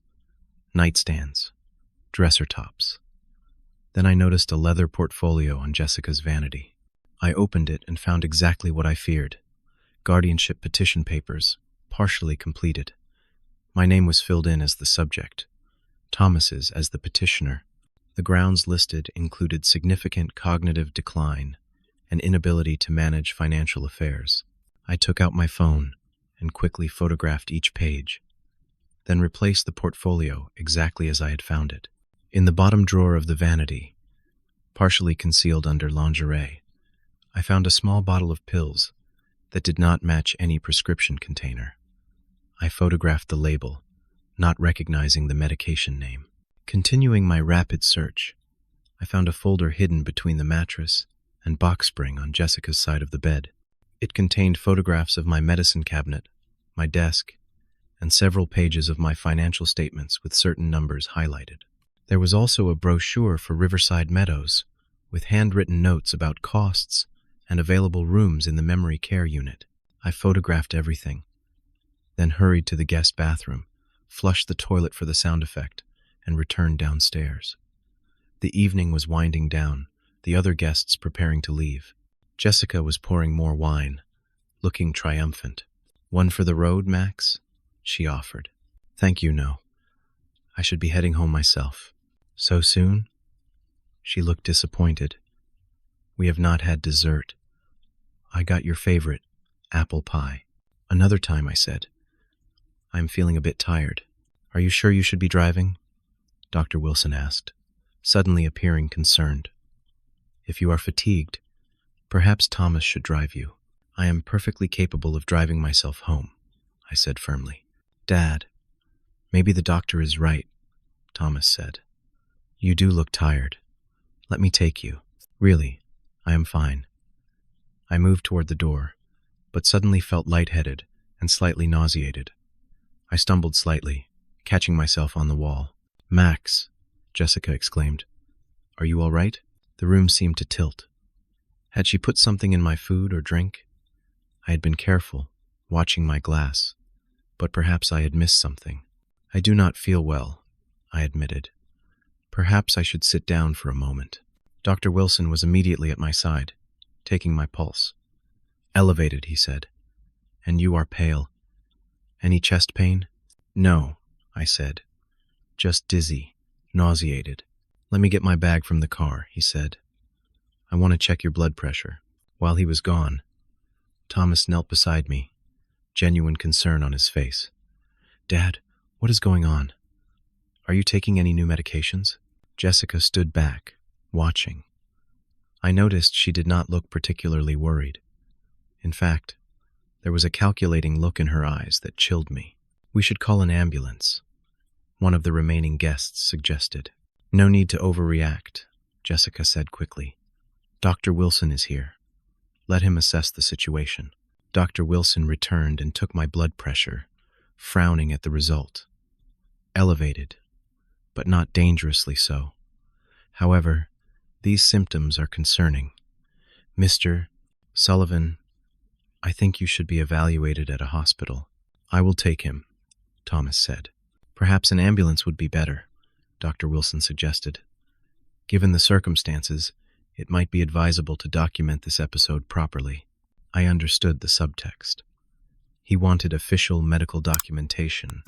nightstands, dresser tops. Then I noticed a leather portfolio on Jessica's vanity. I opened it and found exactly what I feared: guardianship petition papers, partially completed. My name was filled in as the subject, Thomas's as the petitioner. The grounds listed included significant cognitive decline and inability to manage financial affairs. I took out my phone and quickly photographed each page, then replaced the portfolio exactly as I had found it. In the bottom drawer of the vanity, partially concealed under lingerie, I found a small bottle of pills that did not match any prescription container. I photographed the label, not recognizing the medication name. Continuing my rapid search, I found a folder hidden between the mattress and box spring on Jessica's side of the bed. It contained photographs of my medicine cabinet, my desk, and several pages of my financial statements with certain numbers highlighted. There was also a brochure for Riverside Meadows, with handwritten notes about costs and available rooms in the memory care unit. I photographed everything, then hurried to the guest bathroom, flushed the toilet for the sound effect, and returned downstairs. The evening was winding down, the other guests preparing to leave. Jessica was pouring more wine, looking triumphant. "One for the road, Max?" she offered. "Thank you, no. I should be heading home myself." "So soon?" She looked disappointed. "We have not had dessert. I got your favorite, apple pie." "Another time," I said. "I am feeling a bit tired." "Are you sure you should be driving?" Dr. Wilson asked, suddenly appearing concerned. "If you are fatigued, perhaps Thomas should drive you." "I am perfectly capable of driving myself home," I said firmly. "Dad, maybe the doctor is right," Thomas said. "You do look tired. Let me take you." "Really, I am fine." I moved toward the door, but suddenly felt lightheaded and slightly nauseated. I stumbled slightly, catching myself on the wall. "Max," Jessica exclaimed. "Are you all right?" The room seemed to tilt. Had she put something in my food or drink? I had been careful, watching my glass, but perhaps I had missed something. "I do not feel well," I admitted. "Perhaps I should sit down for a moment." Dr. Wilson was immediately at my side, taking my pulse. "Elevated," he said. "And you are pale. Any chest pain?" "No," I said. "Just dizzy, nauseated." "Let me get my bag from the car," he said. "I want to check your blood pressure." While he was gone, Thomas knelt beside me, genuine concern on his face. "Dad, what is going on? Are you taking any new medications?" Jessica stood back, watching. I noticed she did not look particularly worried. In fact, there was a calculating look in her eyes that chilled me. "We should call an ambulance," one of the remaining guests suggested. "No need to overreact," Jessica said quickly. Dr. Wilson is here. Let him assess the situation. Dr. Wilson returned and took my blood pressure, frowning at the result. Elevated, but not dangerously so. However, these symptoms are concerning. Mr. Sullivan, I think you should be evaluated at a hospital. I will take him, Thomas said. Perhaps an ambulance would be better, Dr. Wilson suggested. Given the circumstances, it might be advisable to document this episode properly. I understood the subtext. He wanted official medical documentation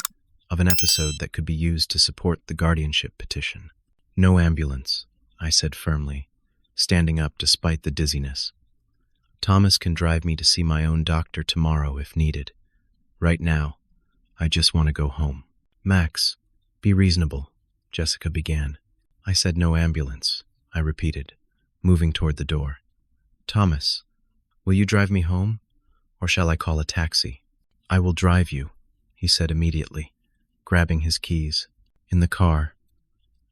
of an episode that could be used to support the guardianship petition. No ambulance, I said firmly, standing up despite the dizziness. Thomas can drive me to see my own doctor tomorrow if needed. Right now, I just want to go home. Max, be reasonable, Jessica began. I said no ambulance, I repeated, moving toward the door. Thomas, will you drive me home, or shall I call a taxi? I will drive you, he said immediately, grabbing his keys. In the car,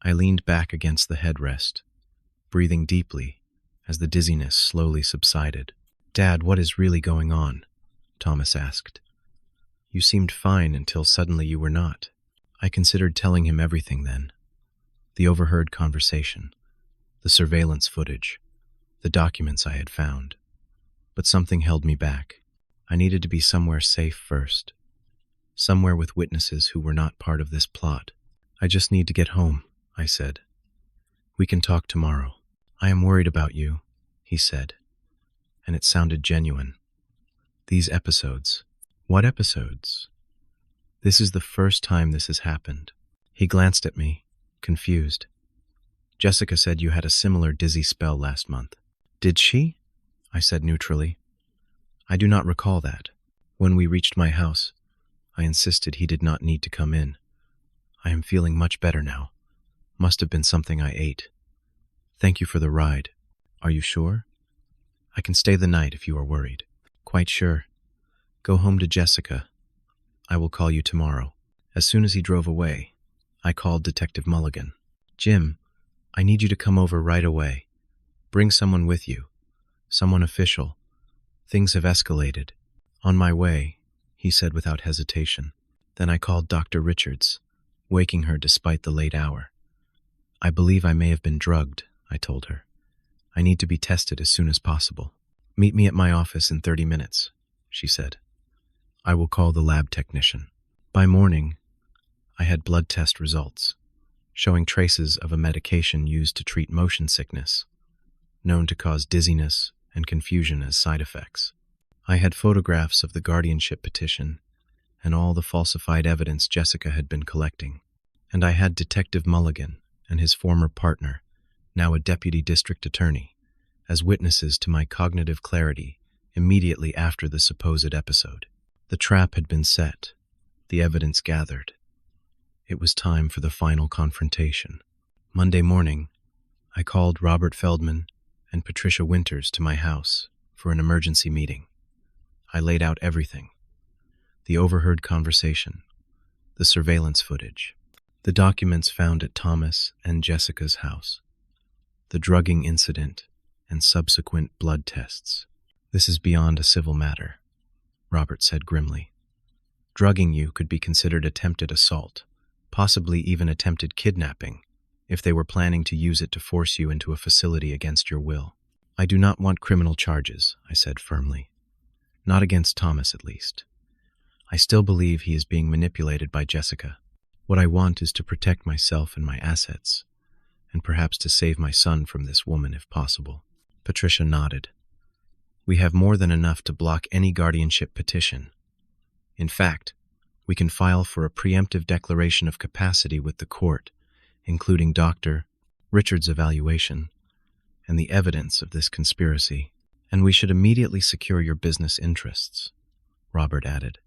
I leaned back against the headrest, breathing deeply as the dizziness slowly subsided. Dad, what is really going on? Thomas asked. You seemed fine until suddenly you were not. I considered telling him everything then. The overheard conversation, the surveillance footage, the documents I had found. But something held me back. I needed to be somewhere safe first. Somewhere with witnesses who were not part of this plot. I just need to get home, I said. We can talk tomorrow. I am worried about you, he said. And it sounded genuine. These episodes. What episodes? This is the first time this has happened. He glanced at me, confused. Jessica said you had a similar dizzy spell last month. Did she? I said neutrally. I do not recall that. When we reached my house, I insisted he did not need to come in. I am feeling much better now. Must have been something I ate. Thank you for the ride. Are you sure? I can stay the night if you are worried. Quite sure. Go home to Jessica. I will call you tomorrow. As soon as he drove away, I called Detective Mulligan. Jim, I need you to come over right away. Bring someone with you. Someone official. Things have escalated. On my way, he said without hesitation. Then I called Dr. Richards, waking her despite the late hour. I believe I may have been drugged, I told her. I need to be tested as soon as possible. Meet me at my office in 30 minutes, she said. I will call the lab technician. By morning, I had blood test results, showing traces of a medication used to treat motion sickness, known to cause dizziness and confusion as side effects. I had photographs of the guardianship petition and all the falsified evidence Jessica had been collecting. And I had Detective Mulligan and his former partner, now a deputy district attorney, as witnesses to my cognitive clarity immediately after the supposed episode. The trap had been set, the evidence gathered. It was time for the final confrontation. Monday morning, I called Robert Feldman and Patricia Winters to my house for an emergency meeting. I laid out everything. The overheard conversation, the surveillance footage, the documents found at Thomas and Jessica's house, the drugging incident, and subsequent blood tests. This is beyond a civil matter, Robert said grimly. Drugging you could be considered attempted assault, possibly even attempted kidnapping, if they were planning to use it to force you into a facility against your will. I do not want criminal charges, I said firmly. Not against Thomas, at least. I still believe he is being manipulated by Jessica. What I want is to protect myself and my assets, and perhaps to save my son from this woman if possible. Patricia nodded. We have more than enough to block any guardianship petition. In fact, we can file for a preemptive declaration of capacity with the court, including Dr. Richards' evaluation and the evidence of this conspiracy. And we should immediately secure your business interests, Robert added.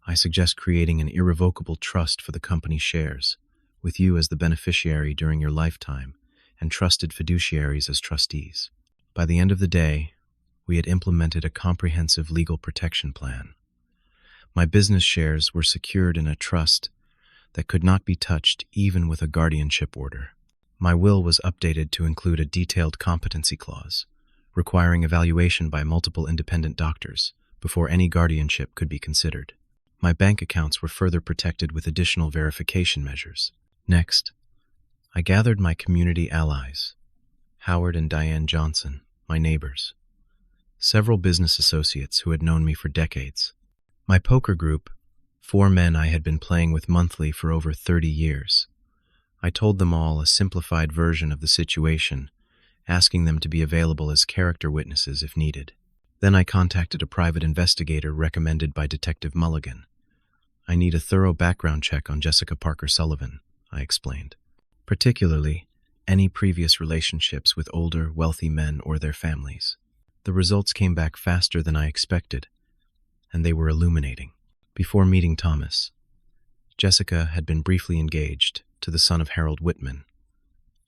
I suggest creating an irrevocable trust for the company shares, with you as the beneficiary during your lifetime and trusted fiduciaries as trustees. By the end of the day, we had implemented a comprehensive legal protection plan. My business shares were secured in a trust that could not be touched even with a guardianship order. My will was updated to include a detailed competency clause, requiring evaluation by multiple independent doctors before any guardianship could be considered. My bank accounts were further protected with additional verification measures. Next, I gathered my community allies, Howard and Diane Johnson, my neighbors, several business associates who had known me for decades. My poker group, 4 men I had been playing with monthly for over 30 years. I told them all a simplified version of the situation, asking them to be available as character witnesses if needed. Then I contacted a private investigator recommended by Detective Mulligan. I need a thorough background check on Jessica Parker Sullivan, I explained, particularly any previous relationships with older, wealthy men or their families. The results came back faster than I expected, and they were illuminating. Before meeting Thomas, Jessica had been briefly engaged to the son of Harold Whitman,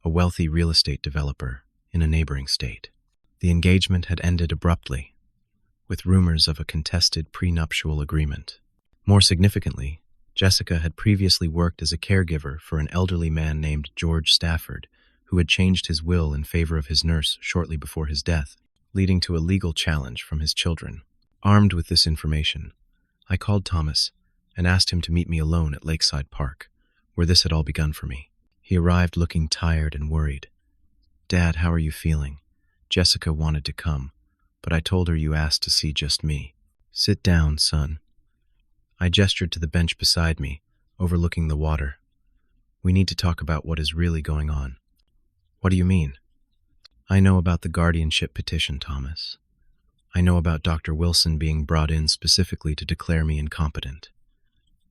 a wealthy real estate developer in a neighboring state. The engagement had ended abruptly, with rumors of a contested prenuptial agreement. More significantly, Jessica had previously worked as a caregiver for an elderly man named George Stafford, who had changed his will in favor of his nurse shortly before his death, leading to a legal challenge from his children. Armed with this information, I called Thomas and asked him to meet me alone at Lakeside Park, where this had all begun for me. He arrived looking tired and worried. "Dad, how are you feeling? Jessica wanted to come, but I told her you asked to see just me." "Sit down, son." I gestured to the bench beside me, overlooking the water. "We need to talk about what is really going on." "What do you mean?" "I know about the guardianship petition, Thomas. I know about Dr. Wilson being brought in specifically to declare me incompetent.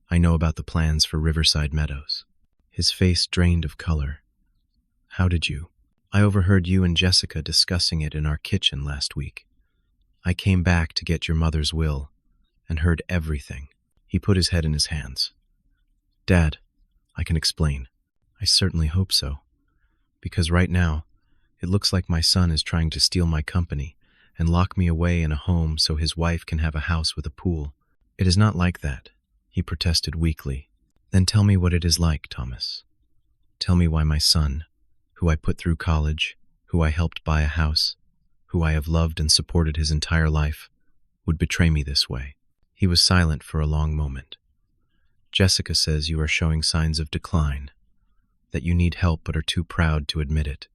I know about the plans for Riverside Meadows." His face drained of color. "How did you?" "I overheard you and Jessica discussing it in our kitchen last week. I came back to get your mother's will and heard everything." He put his head in his hands. "Dad, I can explain." "I certainly hope so, because right now, it looks like my son is trying to steal my company and lock me away in a home so his wife can have a house with a pool." "It is not like that," he protested weakly. "Then tell me what it is like, Thomas. Tell me why my son, who I put through college, who I helped buy a house, who I have loved and supported his entire life, would betray me this way." He was silent for a long moment. "Jessica says you are showing signs of decline, that you need help but are too proud to admit it,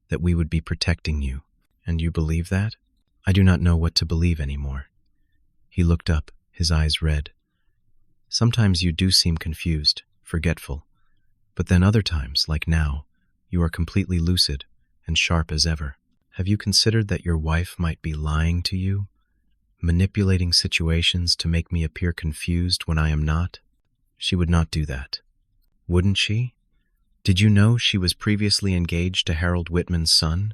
that we would be protecting you. And you believe that?" "I do not know what to believe anymore." He looked up, his eyes red. "Sometimes you do seem confused, forgetful, but then other times, like now, you are completely lucid and sharp as ever. Have you considered that your wife might be lying to you, manipulating situations to make me appear confused when I am not?" "She would not do that." "Wouldn't she? Did you know she was previously engaged to Harold Whitman's son?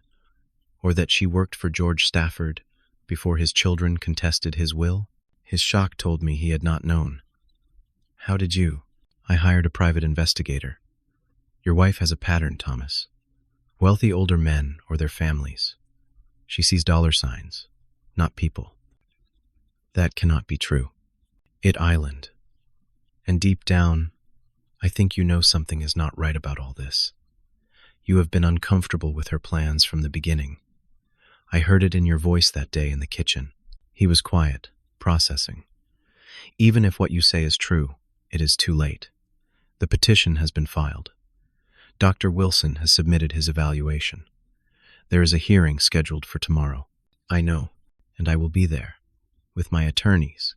Or that she worked for George Stafford before his children contested his will?" His shock told me he had not known. "How did you?" "I hired a private investigator. Your wife has a pattern, Thomas. Wealthy older men or their families. She sees dollar signs, not people." "That cannot be true." "It island. And deep down, I think you know something is not right about all this. You have been uncomfortable with her plans from the beginning. I heard it in your voice that day in the kitchen." He was quiet, processing. "Even if what you say is true, it is too late. The petition has been filed. Dr. Wilson has submitted his evaluation. There is a hearing scheduled for tomorrow." "I know, and I will be there, with my attorneys,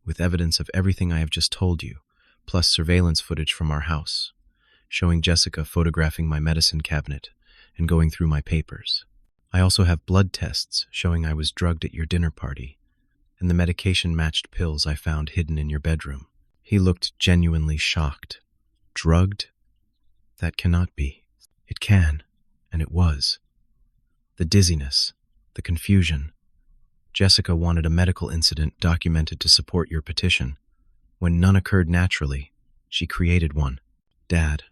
with evidence of everything I have just told you, plus surveillance footage from our house, showing Jessica photographing my medicine cabinet and going through my papers. I also have blood tests showing I was drugged at your dinner party, and the medication-matched pills I found hidden in your bedroom." He looked genuinely shocked. "Drugged? That cannot be." "It can, and it was. The dizziness, the confusion. Jessica wanted a medical incident documented to support your petition. When none occurred naturally, she created one." "Dad,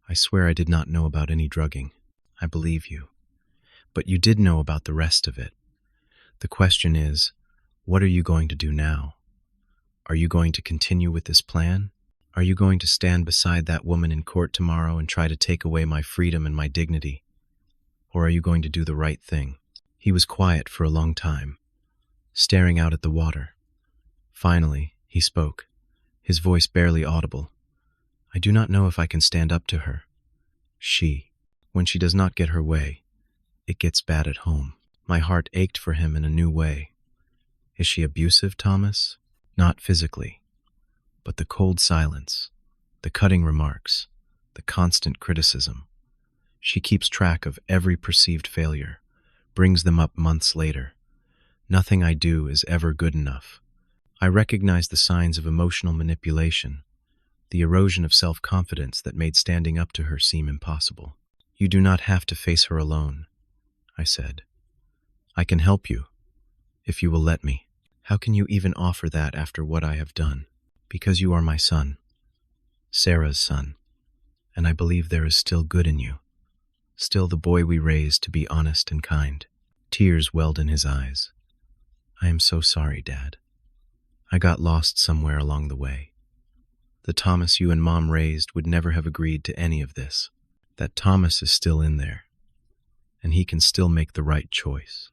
I swear I did not know about any drugging. I believe you. But you did know about the rest of it. The question is, what are you going to do now? Are you going to continue with this plan? Are you going to stand beside that woman in court tomorrow and try to take away my freedom and my dignity? Or are you going to do the right thing?" He was quiet for a long time, staring out at the water. Finally, he spoke, his voice barely audible. I do not know if I can stand up to her. When she does not get her way, it gets bad at home. My heart ached for him in a new way. Is she abusive, Thomas? Not physically, but the cold silence, the cutting remarks, the constant criticism. She keeps track of every perceived failure, brings them up months later. Nothing I do is ever good enough. I recognize the signs of emotional manipulation, the erosion of self-confidence that made standing up to her seem impossible. You do not have to face her alone, I said. I can help you, if you will let me. How can you even offer that after what I have done? Because you are my son, Sarah's son, and I believe there is still good in you, still the boy we raised to be honest and kind. Tears welled in his eyes. I am so sorry, Dad. I got lost somewhere along the way. The Thomas you and Mom raised would never have agreed to any of this. That Thomas is still in there, and he can still make the right choice.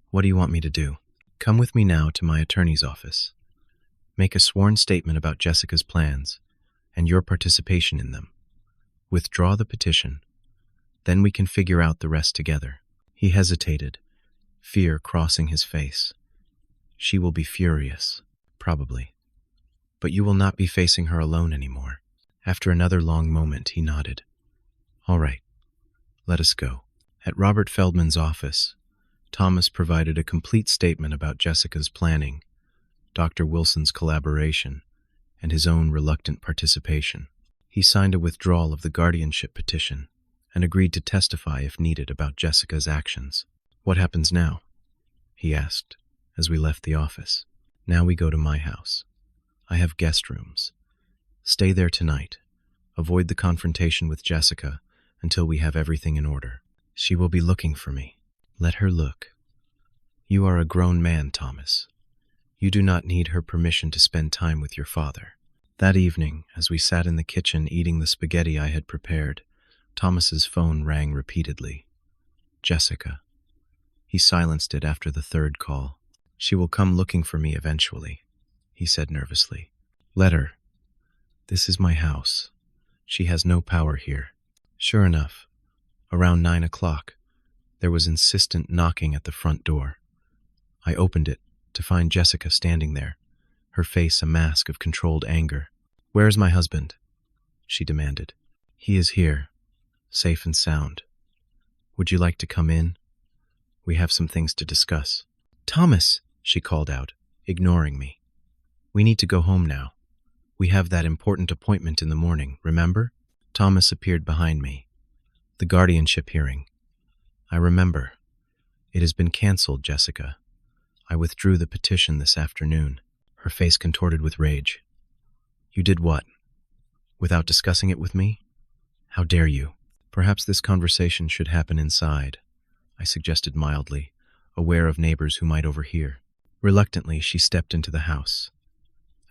What do you want me to do? Come with me now to my attorney's office. Make a sworn statement about Jessica's plans and your participation in them. Withdraw the petition. Then we can figure out the rest together. He hesitated, fear crossing his face. She will be furious, probably. But you will not be facing her alone anymore. After another long moment, he nodded. All right, let us go. At Robert Feldman's office, Thomas provided a complete statement about Jessica's planning, Dr. Wilson's collaboration, and his own reluctant participation. He signed a withdrawal of the guardianship petition and agreed to testify if needed about Jessica's actions. What happens now? He asked as we left the office. Now we go to my house. I have guest rooms. Stay there tonight. Avoid the confrontation with Jessica until we have everything in order. She will be looking for me. Let her look. You are a grown man, Thomas. You do not need her permission to spend time with your father. That evening, as we sat in the kitchen eating the spaghetti I had prepared, Thomas's phone rang repeatedly. Jessica. He silenced it after the third call. She will come looking for me eventually, he said nervously. Let her. This is my house. She has no power here. Sure enough, around 9 o'clock, there was insistent knocking at the front door. I opened it to find Jessica standing there, her face a mask of controlled anger. Where is my husband? She demanded. He is here, safe and sound. Would you like to come in? We have some things to discuss. Thomas, she called out, ignoring me. We need to go home now. We have that important appointment in the morning, remember? Thomas appeared behind me. The guardianship hearing. I remember. It has been canceled, Jessica. I withdrew the petition this afternoon. Her face contorted with rage. You did what? Without discussing it with me? How dare you? Perhaps this conversation should happen inside, I suggested mildly, aware of neighbors who might overhear. Reluctantly, she stepped into the house.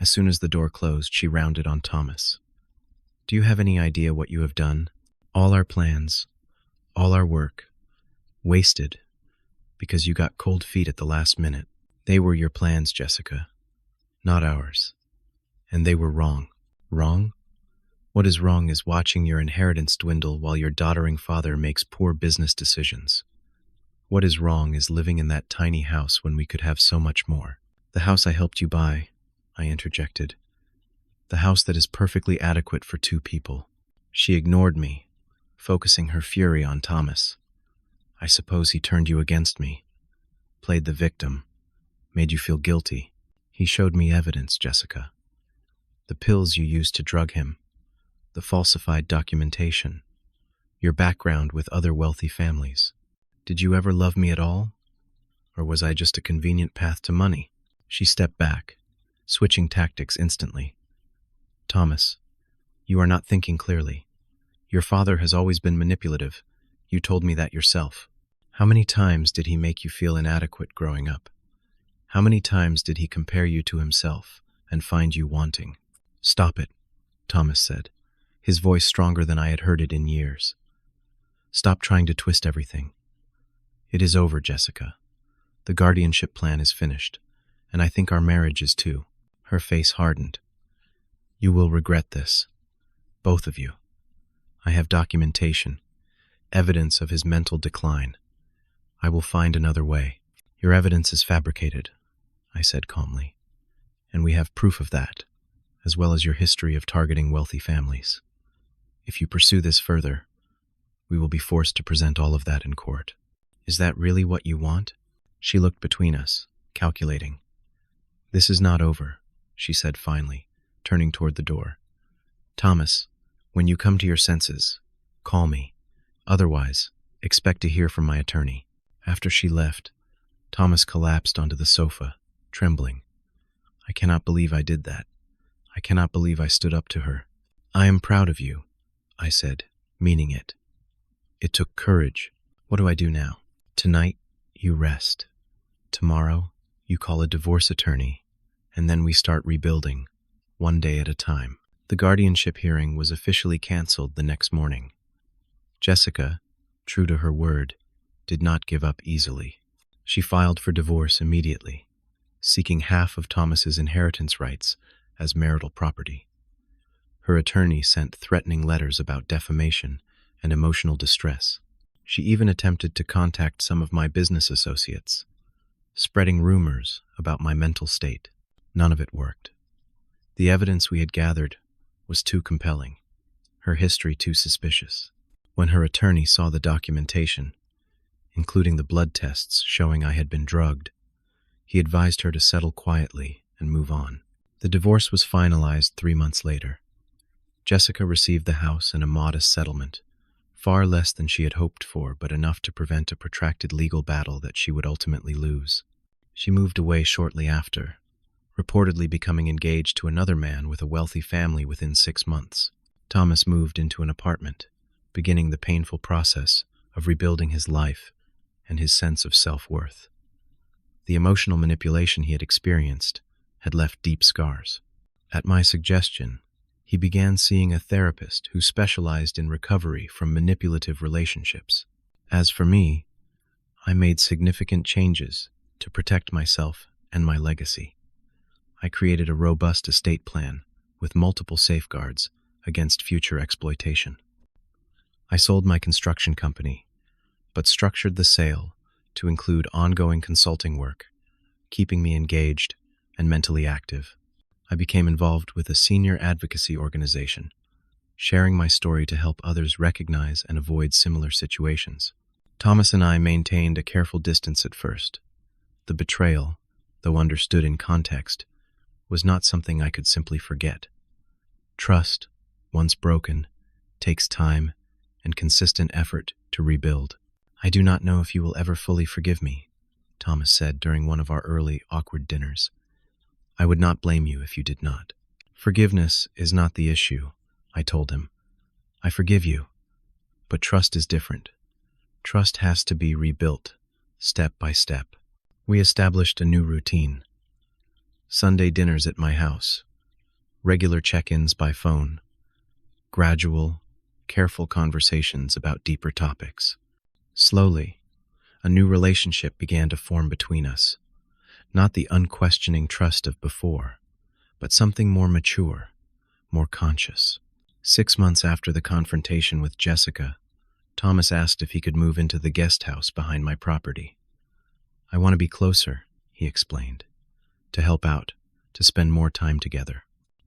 As soon as the door closed, she rounded on Thomas. Do you have any idea what you have done? All our plans, all our work, wasted, because you got cold feet at the last minute. They were your plans, Jessica, not ours. And they were wrong. Wrong? What is wrong is watching your inheritance dwindle while your doddering father makes poor business decisions. What is wrong is living in that tiny house when we could have so much more. The house I helped you buy, I interjected. The house that is perfectly adequate for 2 people. She ignored me, focusing her fury on Thomas. I suppose he turned you against me, played the victim, made you feel guilty. He showed me evidence, Jessica. The pills you used to drug him, the falsified documentation, your background with other wealthy families. Did you ever love me at all? Or was I just a convenient path to money? She stepped back, switching tactics instantly. Thomas, you are not thinking clearly. Your father has always been manipulative. You told me that yourself. How many times did he make you feel inadequate growing up? How many times did he compare you to himself and find you wanting? Stop it, Thomas said, his voice stronger than I had heard it in years. Stop trying to twist everything. It is over, Jessica. The guardianship plan is finished, and I think our marriage is too. Her face hardened. You will regret this. Both of you. I have documentation, evidence of his mental decline. I will find another way. Your evidence is fabricated, I said calmly, and we have proof of that, as well as your history of targeting wealthy families. If you pursue this further, we will be forced to present all of that in court. Is that really what you want? She looked between us, calculating. This is not over, she said finally, turning toward the door. Thomas, when you come to your senses, call me. Otherwise, expect to hear from my attorney. After she left, Thomas collapsed onto the sofa, trembling. I cannot believe I did that. I cannot believe I stood up to her. I am proud of you, I said, meaning it. It took courage. What do I do now? Tonight, you rest. Tomorrow, you call a divorce attorney, and then we start rebuilding, one day at a time. The guardianship hearing was officially canceled the next morning. Jessica, true to her word, did not give up easily. She filed for divorce immediately, seeking half of Thomas's inheritance rights as marital property. Her attorney sent threatening letters about defamation and emotional distress. She even attempted to contact some of my business associates, spreading rumors about my mental state. None of it worked. The evidence we had gathered was too compelling, her history too suspicious. When her attorney saw the documentation, including the blood tests showing I had been drugged, he advised her to settle quietly and move on. The divorce was finalized 3 months later. Jessica received the house and a modest settlement, far less than she had hoped for, but enough to prevent a protracted legal battle that she would ultimately lose. She moved away shortly after, reportedly becoming engaged to another man with a wealthy family within 6 months. Thomas moved into an apartment, beginning the painful process of rebuilding his life and his sense of self-worth. The emotional manipulation he had experienced had left deep scars. At my suggestion, he began seeing a therapist who specialized in recovery from manipulative relationships. As for me, I made significant changes to protect myself and my legacy. I created a robust estate plan with multiple safeguards against future exploitation. I sold my construction company, but structured the sale to include ongoing consulting work, keeping me engaged and mentally active. I became involved with a senior advocacy organization, sharing my story to help others recognize and avoid similar situations. Thomas and I maintained a careful distance at first. The betrayal, though understood in context, was not something I could simply forget. Trust, once broken, takes time and consistent effort to rebuild. I do not know if you will ever fully forgive me, Thomas said during one of our early, awkward dinners. I would not blame you if you did not. Forgiveness is not the issue, I told him. I forgive you, but trust is different. Trust has to be rebuilt, step by step. We established a new routine. Sunday dinners at my house, regular check-ins by phone, gradual, careful conversations about deeper topics. Slowly, a new relationship began to form between us. Not the unquestioning trust of before, but something more mature, more conscious. 6 months after the confrontation with Jessica, Thomas asked if he could move into the guest house behind my property. I want to be closer, he explained, to help out, to spend more time together.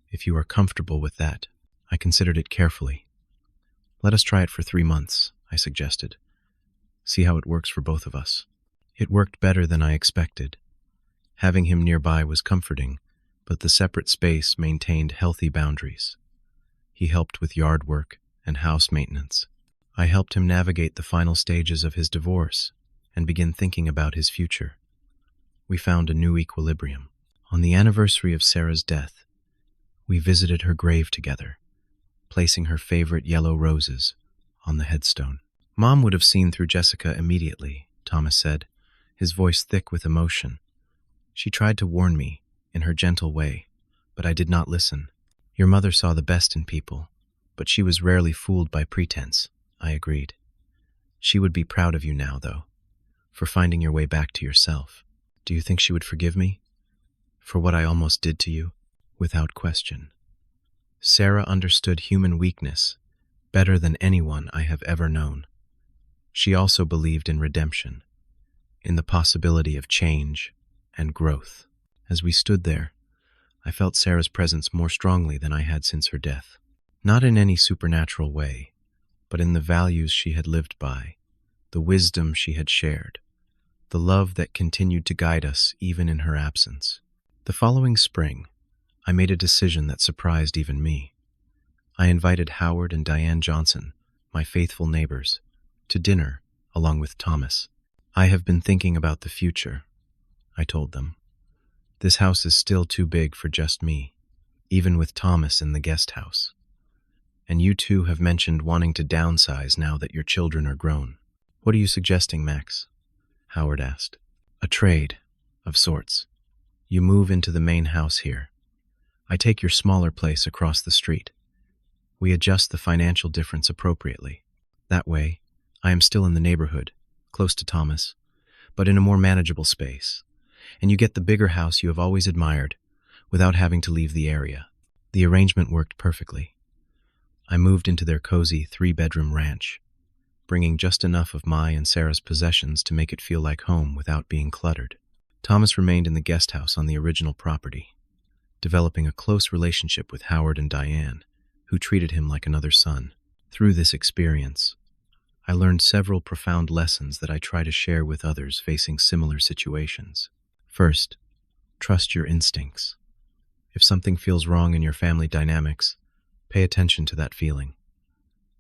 If you are comfortable with that, I considered it carefully. Let us try it for 3 months, I suggested. See how it works for both of us. It worked better than I expected. Having him nearby was comforting, but the separate space maintained healthy boundaries. He helped with yard work and house maintenance. I helped him navigate the final stages of his divorce and begin thinking about his future. We found a new equilibrium. On the anniversary of Sarah's death, we visited her grave together, placing her favorite yellow roses on the headstone. Mom would have seen through Jessica immediately, Thomas said, his voice thick with emotion. She tried to warn me, in her gentle way, but I did not listen. Your mother saw the best in people, but she was rarely fooled by pretense, I agreed. She would be proud of you now, though. for finding your way back to yourself. Do you think she would forgive me for what I almost did to you? Without question. Sarah understood human weakness better than anyone I have ever known. She also believed in redemption, in the possibility of change and growth. As we stood there, I felt Sarah's presence more strongly than I had since her death. Not in any supernatural way, but in the values she had lived by, the wisdom she had shared, the love that continued to guide us even in her absence. The following spring, I made a decision that surprised even me. I invited Howard and Diane Johnson, my faithful neighbors, to dinner along with Thomas. I have been thinking about the future, I told them. This house is still too big for just me, even with Thomas in the guest house. And you two have mentioned wanting to downsize now that your children are grown. What are you suggesting, Max? Howard asked. A trade, of sorts. You move into the main house here. I take your smaller place across the street. We adjust the financial difference appropriately. That way, I am still in the neighborhood, close to Thomas, but in a more manageable space. And you get the bigger house you have always admired, without having to leave the area. The arrangement worked perfectly. I moved into their cozy 3-bedroom ranch, bringing just enough of my and Sarah's possessions to make it feel like home without being cluttered. Thomas remained in the guest house on the original property, developing a close relationship with Howard and Diane, who treated him like another son. Through this experience, I learned several profound lessons that I try to share with others facing similar situations. First, trust your instincts. If something feels wrong in your family dynamics, pay attention to that feeling.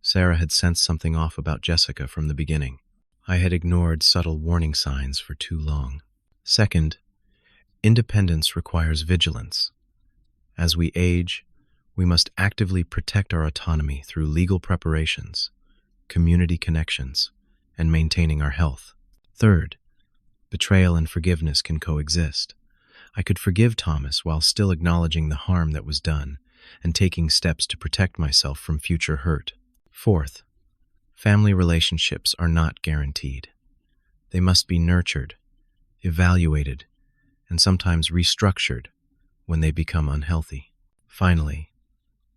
Sarah had sensed something off about Jessica from the beginning. I had ignored subtle warning signs for too long. Second, independence requires vigilance. As we age, we must actively protect our autonomy through legal preparations, community connections, and maintaining our health. Third, betrayal and forgiveness can coexist. I could forgive Thomas while still acknowledging the harm that was done and taking steps to protect myself from future hurt. Fourth, family relationships are not guaranteed. They must be nurtured, evaluated, and sometimes restructured when they become unhealthy. Finally,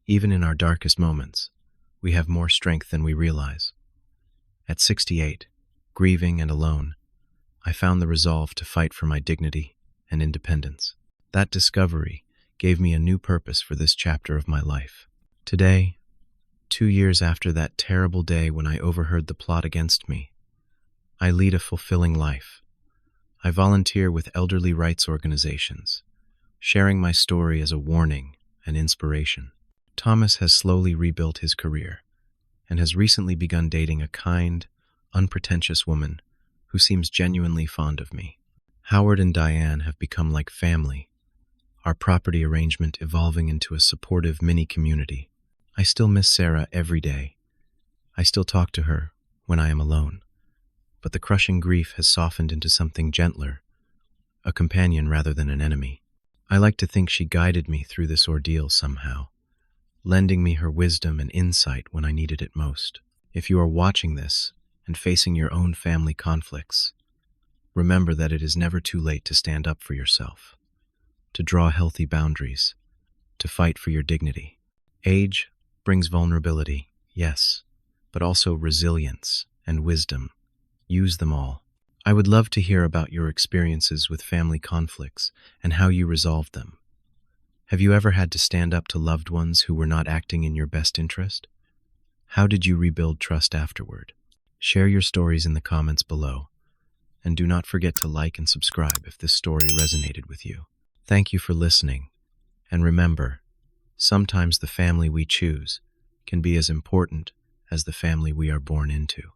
even in our darkest moments, we have more strength than we realize. At 68, grieving and alone, I found the resolve to fight for my dignity and independence. That discovery gave me a new purpose for this chapter of my life. Today, 2 years after that terrible day when I overheard the plot against me, I lead a fulfilling life. I volunteer with elderly rights organizations, sharing my story as a warning and inspiration. Thomas has slowly rebuilt his career and has recently begun dating a kind, unpretentious woman who seems genuinely fond of me. Howard and Diane have become like family, our property arrangement evolving into a supportive mini-community. I still miss Sarah every day. I still talk to her when I am alone, but the crushing grief has softened into something gentler, a companion rather than an enemy. I like to think she guided me through this ordeal somehow, lending me her wisdom and insight when I needed it most. If you are watching this and facing your own family conflicts, remember that it is never too late to stand up for yourself, to draw healthy boundaries, to fight for your dignity. Age brings vulnerability, yes, but also resilience and wisdom. Use them all. I would love to hear about your experiences with family conflicts and how you resolved them. Have you ever had to stand up to loved ones who were not acting in your best interest? How did you rebuild trust afterward? Share your stories in the comments below, and do not forget to like and subscribe if this story resonated with you. Thank you for listening, and remember, sometimes the family we choose can be as important as the family we are born into.